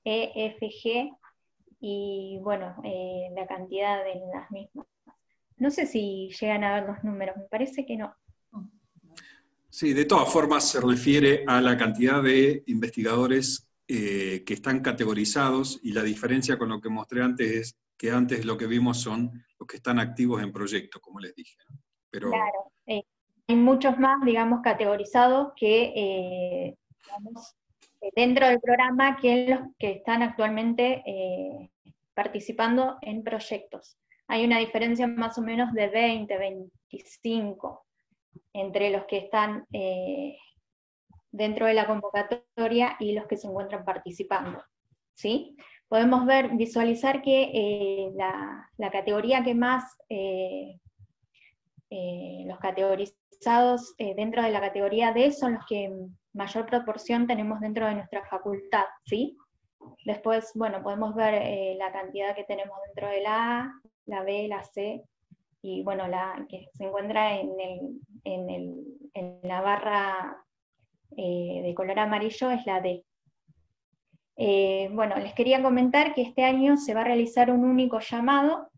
E, F, G, y bueno, la cantidad de las mismas. No sé si llegan a ver los números, me parece que no. Sí, de todas formas se refiere a la cantidad de investigadores que están categorizados, y la diferencia con lo que mostré antes es que antes lo que vimos son los que están activos en proyectos, como les dije. Pero... Claro, hay muchos más, digamos, categorizados que, digamos, dentro del programa que los que están actualmente participando en proyectos. Hay una diferencia más o menos de 20, 25 entre los que están dentro de la convocatoria y los que se encuentran participando, ¿sí? Podemos visualizar que la categoría que más, los categorizados dentro de la categoría D son los que mayor proporción tenemos dentro de nuestra facultad, ¿sí? Después, bueno, podemos ver la cantidad que tenemos dentro de la A, la B, la C, y bueno, la que se encuentra en la barra de color amarillo es la D. Bueno, les quería comentar que este año se va a realizar un único llamado.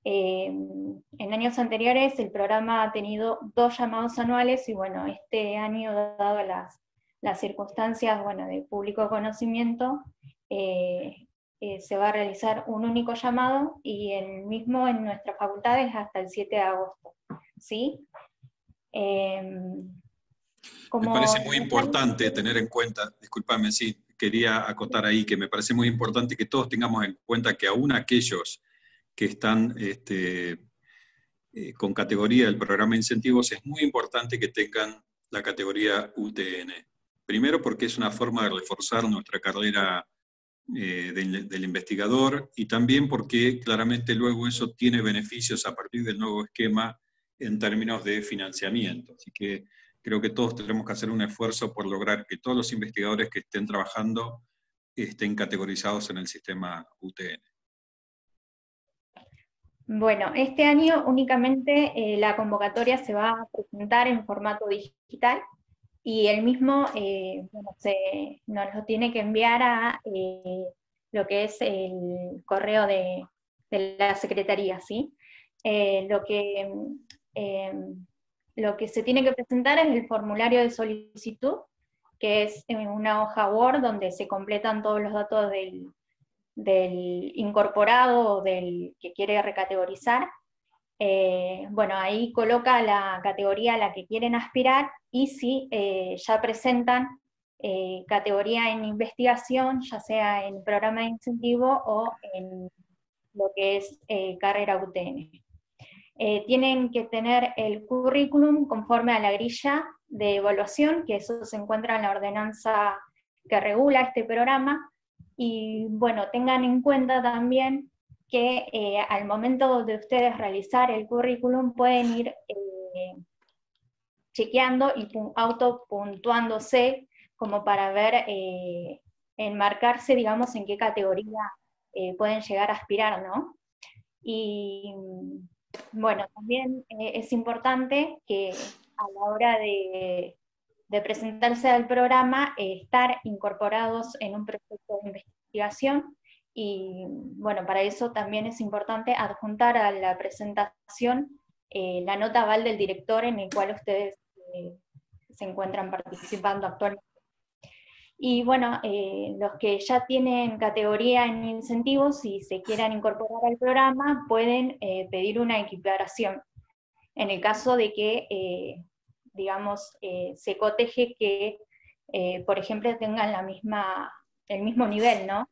En años anteriores el programa ha tenido 2 llamados anuales, y bueno, este año, dado las circunstancias, bueno, de público conocimiento, se va a realizar un único llamado, y el mismo en nuestras facultades hasta el 7 de agosto, ¿sí? Me parece muy importante tener en cuenta, discúlpame, sí, quería acotar ahí, que me parece muy importante que todos tengamos en cuenta que aún aquellos que están con categoría del programa de incentivos, es muy importante que tengan la categoría UTN. Primero porque es una forma de reforzar nuestra carrera del investigador, y también porque claramente luego eso tiene beneficios a partir del nuevo esquema en términos de financiamiento. Así que creo que todos tenemos que hacer un esfuerzo por lograr que todos los investigadores que estén trabajando estén categorizados en el sistema UTN. Bueno, este año únicamente la convocatoria se va a presentar en formato digital, y el mismo bueno, nos lo tiene que enviar a lo que es el correo de la Secretaría, ¿sí? Lo que se tiene que presentar es el formulario de solicitud, que es una hoja Word donde se completan todos los datos del incorporado o del que quiere recategorizar. Bueno, ahí coloca la categoría a la que quieren aspirar, y si ya presentan categoría en investigación, ya sea en programa de incentivo o en lo que es carrera UTN. Tienen que tener el currículum conforme a la grilla de evaluación, que eso se encuentra en la ordenanza que regula este programa. Y bueno, tengan en cuenta también que al momento de ustedes realizar el currículum pueden ir chequeando y autopuntuándose como para ver, enmarcarse, digamos, en qué categoría pueden llegar a aspirar, ¿no? Y bueno, también es importante que a la hora de presentarse al programa, estar incorporados en un proyecto de investigación, y bueno, para eso también es importante adjuntar a la presentación la nota aval del director en el cual ustedes se encuentran participando actualmente. Y bueno, los que ya tienen categoría en incentivos, si se quieran incorporar al programa, pueden pedir una equiparación. En el caso de que, digamos, se coteje que, por ejemplo, tengan el mismo nivel, ¿no?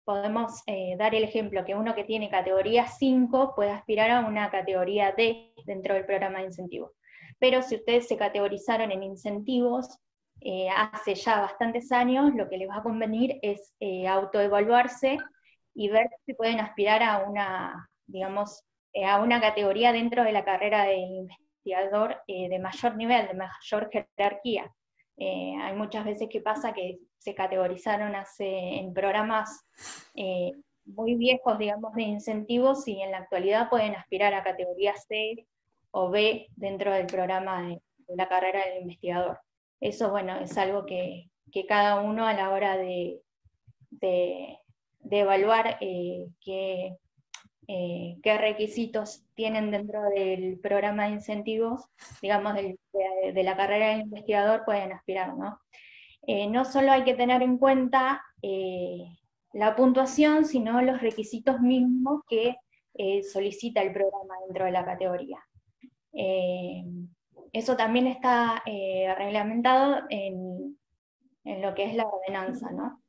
Podemos dar el ejemplo que uno que tiene categoría 5 puede aspirar a una categoría D dentro del programa de incentivos. Pero si ustedes se categorizaron en incentivos hace ya bastantes años, lo que les va a convenir es autoevaluarse y ver si pueden aspirar a una, digamos, a una categoría dentro de la carrera del investigador de mayor nivel, de mayor jerarquía. Hay muchas veces que pasa que se categorizaron en programas muy viejos, digamos, de incentivos, y en la actualidad pueden aspirar a categoría C o B dentro del programa de la carrera del investigador. Eso, bueno, es algo que cada uno a la hora de evaluar qué requisitos tienen dentro del programa de incentivos, digamos, de la carrera de investigador, pueden aspirar, ¿no? No solo hay que tener en cuenta la puntuación, sino los requisitos mismos que solicita el programa dentro de la categoría. Eso también está reglamentado en lo que es la ordenanza, ¿no?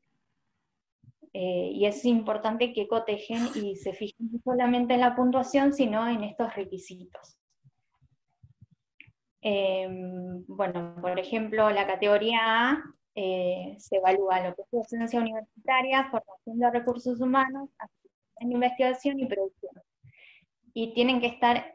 Y es importante que cotejen y se fijen no solamente en la puntuación, sino en estos requisitos. Bueno, por ejemplo, la categoría A se evalúa lo que es docencia universitaria, formación de recursos humanos, en investigación y producción. Y tienen que estar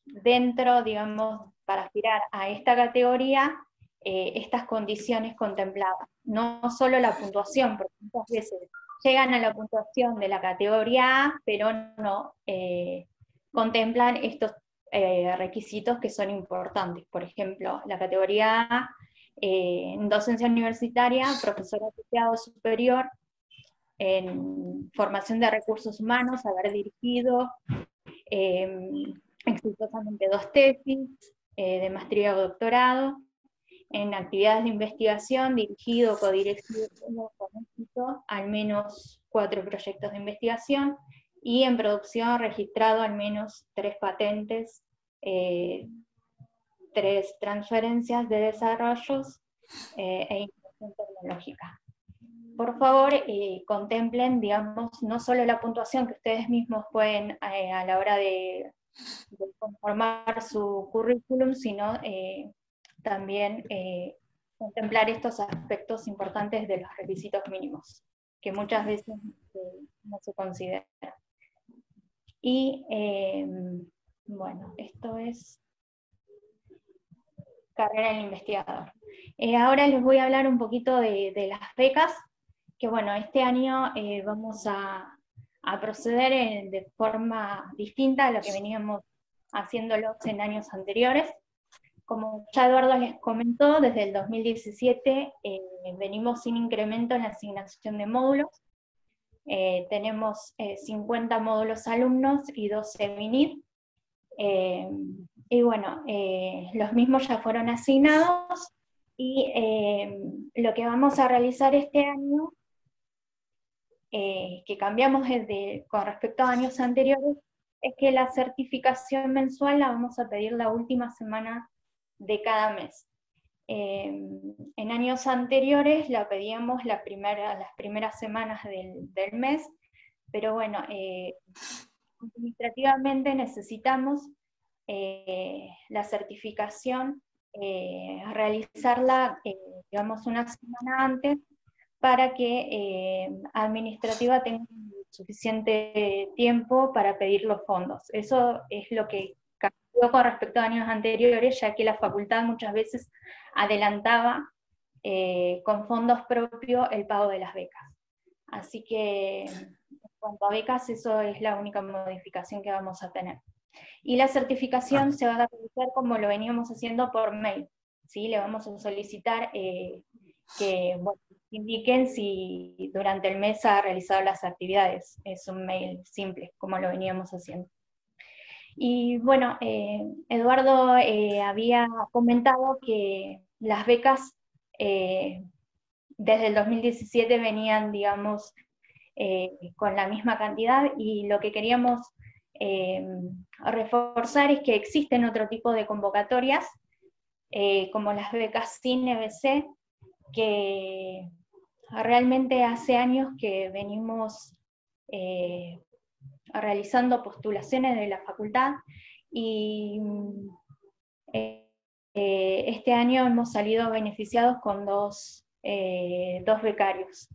dentro, digamos, para aspirar a esta categoría, estas condiciones contempladas. No solo la puntuación, porque muchas veces llegan a la puntuación de la categoría A, pero no contemplan estos requisitos que son importantes. Por ejemplo, la categoría A, en docencia universitaria, profesor asociado superior, en formación de recursos humanos, haber dirigido exitosamente 2 tesis de maestría o doctorado, en actividades de investigación, dirigido o codirigido con éxito al menos 4 proyectos de investigación, y en producción registrado al menos 3 patentes, 3 transferencias de desarrollos e innovación tecnológica. Por favor, contemplen, digamos, no solo la puntuación que ustedes mismos pueden a la hora de conformar su currículum, sino también contemplar estos aspectos importantes de los requisitos mínimos, que muchas veces no se consideran. Y bueno, esto es carrera del investigador. Ahora les voy a hablar un poquito de las becas, que bueno, este año vamos a proceder de forma distinta a lo que veníamos haciéndolo en años anteriores. Como ya Eduardo les comentó, desde el 2017 venimos sin incremento en la asignación de módulos. Tenemos 50 módulos alumnos y 12 MINIT. Y bueno, los mismos ya fueron asignados, y lo que vamos a realizar este año, que cambiamos con respecto a años anteriores, es que la certificación mensual la vamos a pedir la última semana de cada mes. En años anteriores la pedíamos las primeras semanas del mes, pero bueno, administrativamente necesitamos la certificación, realizarla, digamos, una semana antes, para que administrativa tenga suficiente tiempo para pedir los fondos. Eso es lo que cambió con respecto a años anteriores, ya que la facultad muchas veces adelantaba con fondos propios el pago de las becas. Así que en cuanto a becas, eso es la única modificación que vamos a tener. Y la certificación se va a realizar como lo veníamos haciendo por mail, ¿sí? Le vamos a solicitar que bueno, indiquen si durante el mes ha realizado las actividades. Es un mail simple, como lo veníamos haciendo. Y bueno, Eduardo había comentado que las becas desde el 2017 venían, digamos, con la misma cantidad, y lo que queríamos reforzar es que existen otro tipo de convocatorias, como las becas SIN-EBC, que realmente hace años que venimos realizando postulaciones de la facultad, y este año hemos salido beneficiados con dos becarios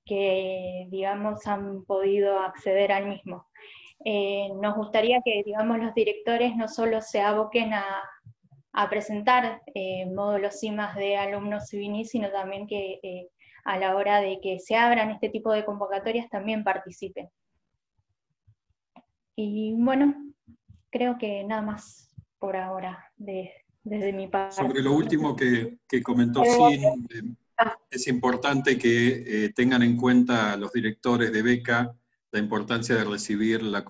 que, digamos, han podido acceder al mismo. Nos gustaría que, digamos, los directores no solo se aboquen a presentar módulos CIMAS de alumnos CIVINI, sino también que a la hora de que se abran este tipo de convocatorias también participen. Y bueno, creo que nada más por ahora desde mi parte. Sobre lo último que comentó Sin, es importante que tengan en cuenta los directores de beca la importancia de recibir la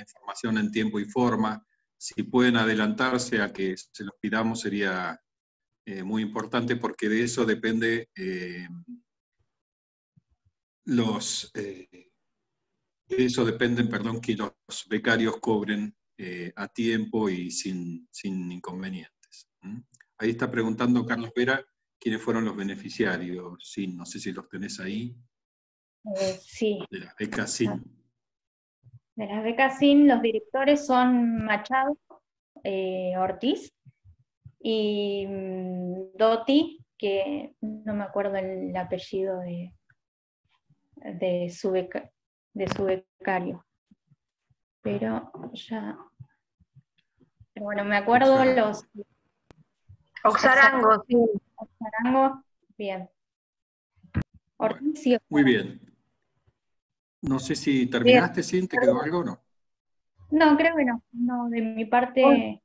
información en tiempo y forma. Si pueden adelantarse a que se los pidamos sería muy importante, porque de eso depende que los becarios cobren a tiempo y sin inconvenientes. Ahí está preguntando Carlos Vera quiénes fueron los beneficiarios. Sí, no sé si los tenés ahí. Sí. De las becas SIN. De las becas SIN, los directores son Machado, Ortiz y Dotti, que no me acuerdo el apellido de su becario. Pero bueno, me acuerdo los... Oxarango, sí. Oxarango, bien. Ortiz, sí, muy bien. No sé si terminaste, Sin, ¿te quedó algo o no? No, creo que no. No, de mi parte...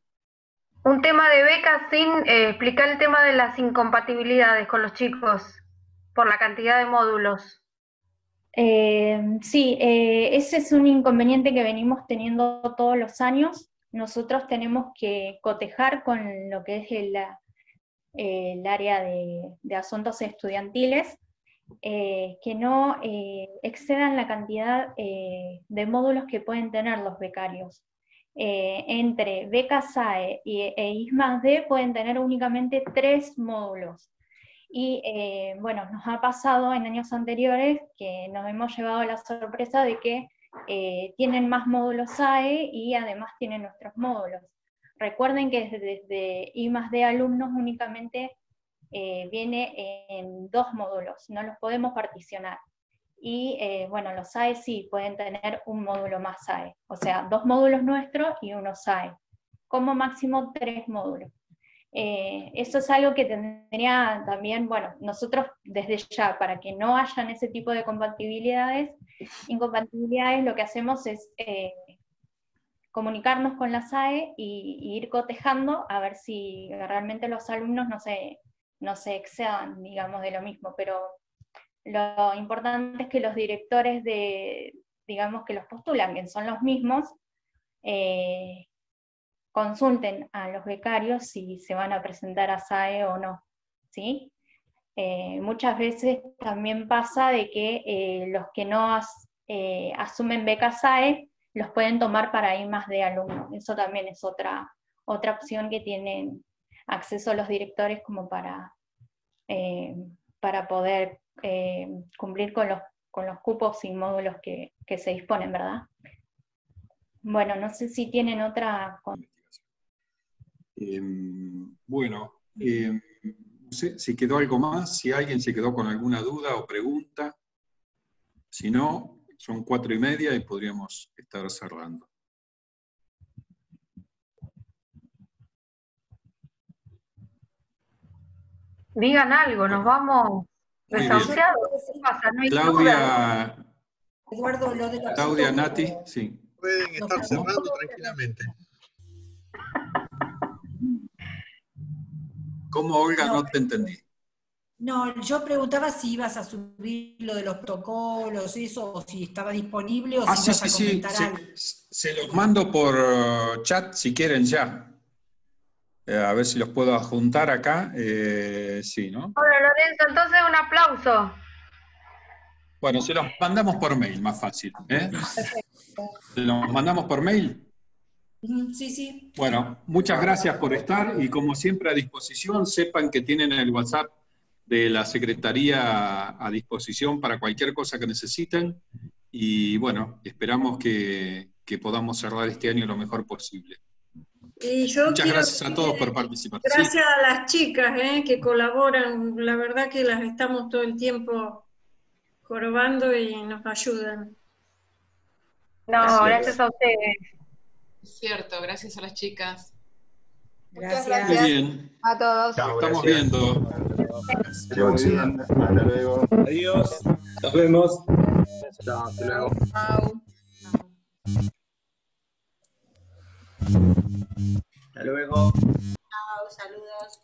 Un tema de becas sin explicar el tema de las incompatibilidades con los chicos por la cantidad de módulos. Sí, ese es un inconveniente que venimos teniendo todos los años. Nosotros tenemos que cotejar con lo que es el área de asuntos estudiantiles, que no excedan la cantidad de módulos que pueden tener los becarios. Entre becas SAE e I+D pueden tener únicamente 3 módulos. Y bueno, nos ha pasado en años anteriores que nos hemos llevado la sorpresa de que tienen más módulos SAE y además tienen nuestros módulos. Recuerden que desde I+D alumnos únicamente viene en 2 módulos, no los podemos particionar. Y bueno, los SAE sí pueden tener un módulo más SAE, o sea, 2 módulos nuestros y 1 SAE, como máximo 3 módulos. Eso es algo que tendría también, bueno, nosotros desde ya, para que no hayan ese tipo de incompatibilidades, lo que hacemos es comunicarnos con la SAE y ir cotejando a ver si realmente los alumnos no se excedan, digamos, de lo mismo, pero lo importante es que los directores digamos, que los postulan, que son los mismos, consulten a los becarios si se van a presentar a SAE o no, ¿sí? Muchas veces también pasa de que los que no asumen beca SAE los pueden tomar para I+D alumnos. Eso también es otra opción que tienen acceso a los directores como para poder cumplir con los cupos y módulos que se disponen, ¿verdad? Bueno, no sé si tienen otra... Bueno, no sé si quedó algo más, si alguien se quedó con alguna duda o pregunta. Si no, son 4:30 y podríamos estar cerrando. Digan algo, nos vamos desahuciados. ¿Qué pasa? No hay duda. Eduardo, lo de Claudia, Nati, sí. Pueden estar cerrando tranquilamente. ¿Cómo, Olga? No te entendí. No, yo preguntaba si ibas a subir lo de los protocolos, eso, o si estaba disponible, o si ibas a comentar algo. Se los mando por chat si quieren ya. A ver si los puedo adjuntar acá. Sí, ¿no? Hola, Lorenzo, entonces un aplauso. Bueno, se los mandamos por mail, más fácil. Perfecto. ¿Los mandamos por mail? Sí, sí. Bueno, muchas gracias por estar y como siempre a disposición, sepan que tienen el WhatsApp de la Secretaría a disposición para cualquier cosa que necesiten y bueno, esperamos que podamos cerrar este año lo mejor posible. Y yo muchas gracias a todos por participar. Gracias ¿Sí? a las chicas que colaboran, la verdad que las estamos todo el tiempo jorobando y nos ayudan. No, gracias a ustedes. Es cierto, gracias a las chicas. Gracias. Muy bien. A todos. Chao, estamos viendo. Hasta luego. Adiós. Nos vemos. Chao, hasta luego. Chao. Hasta luego. Chao, saludos.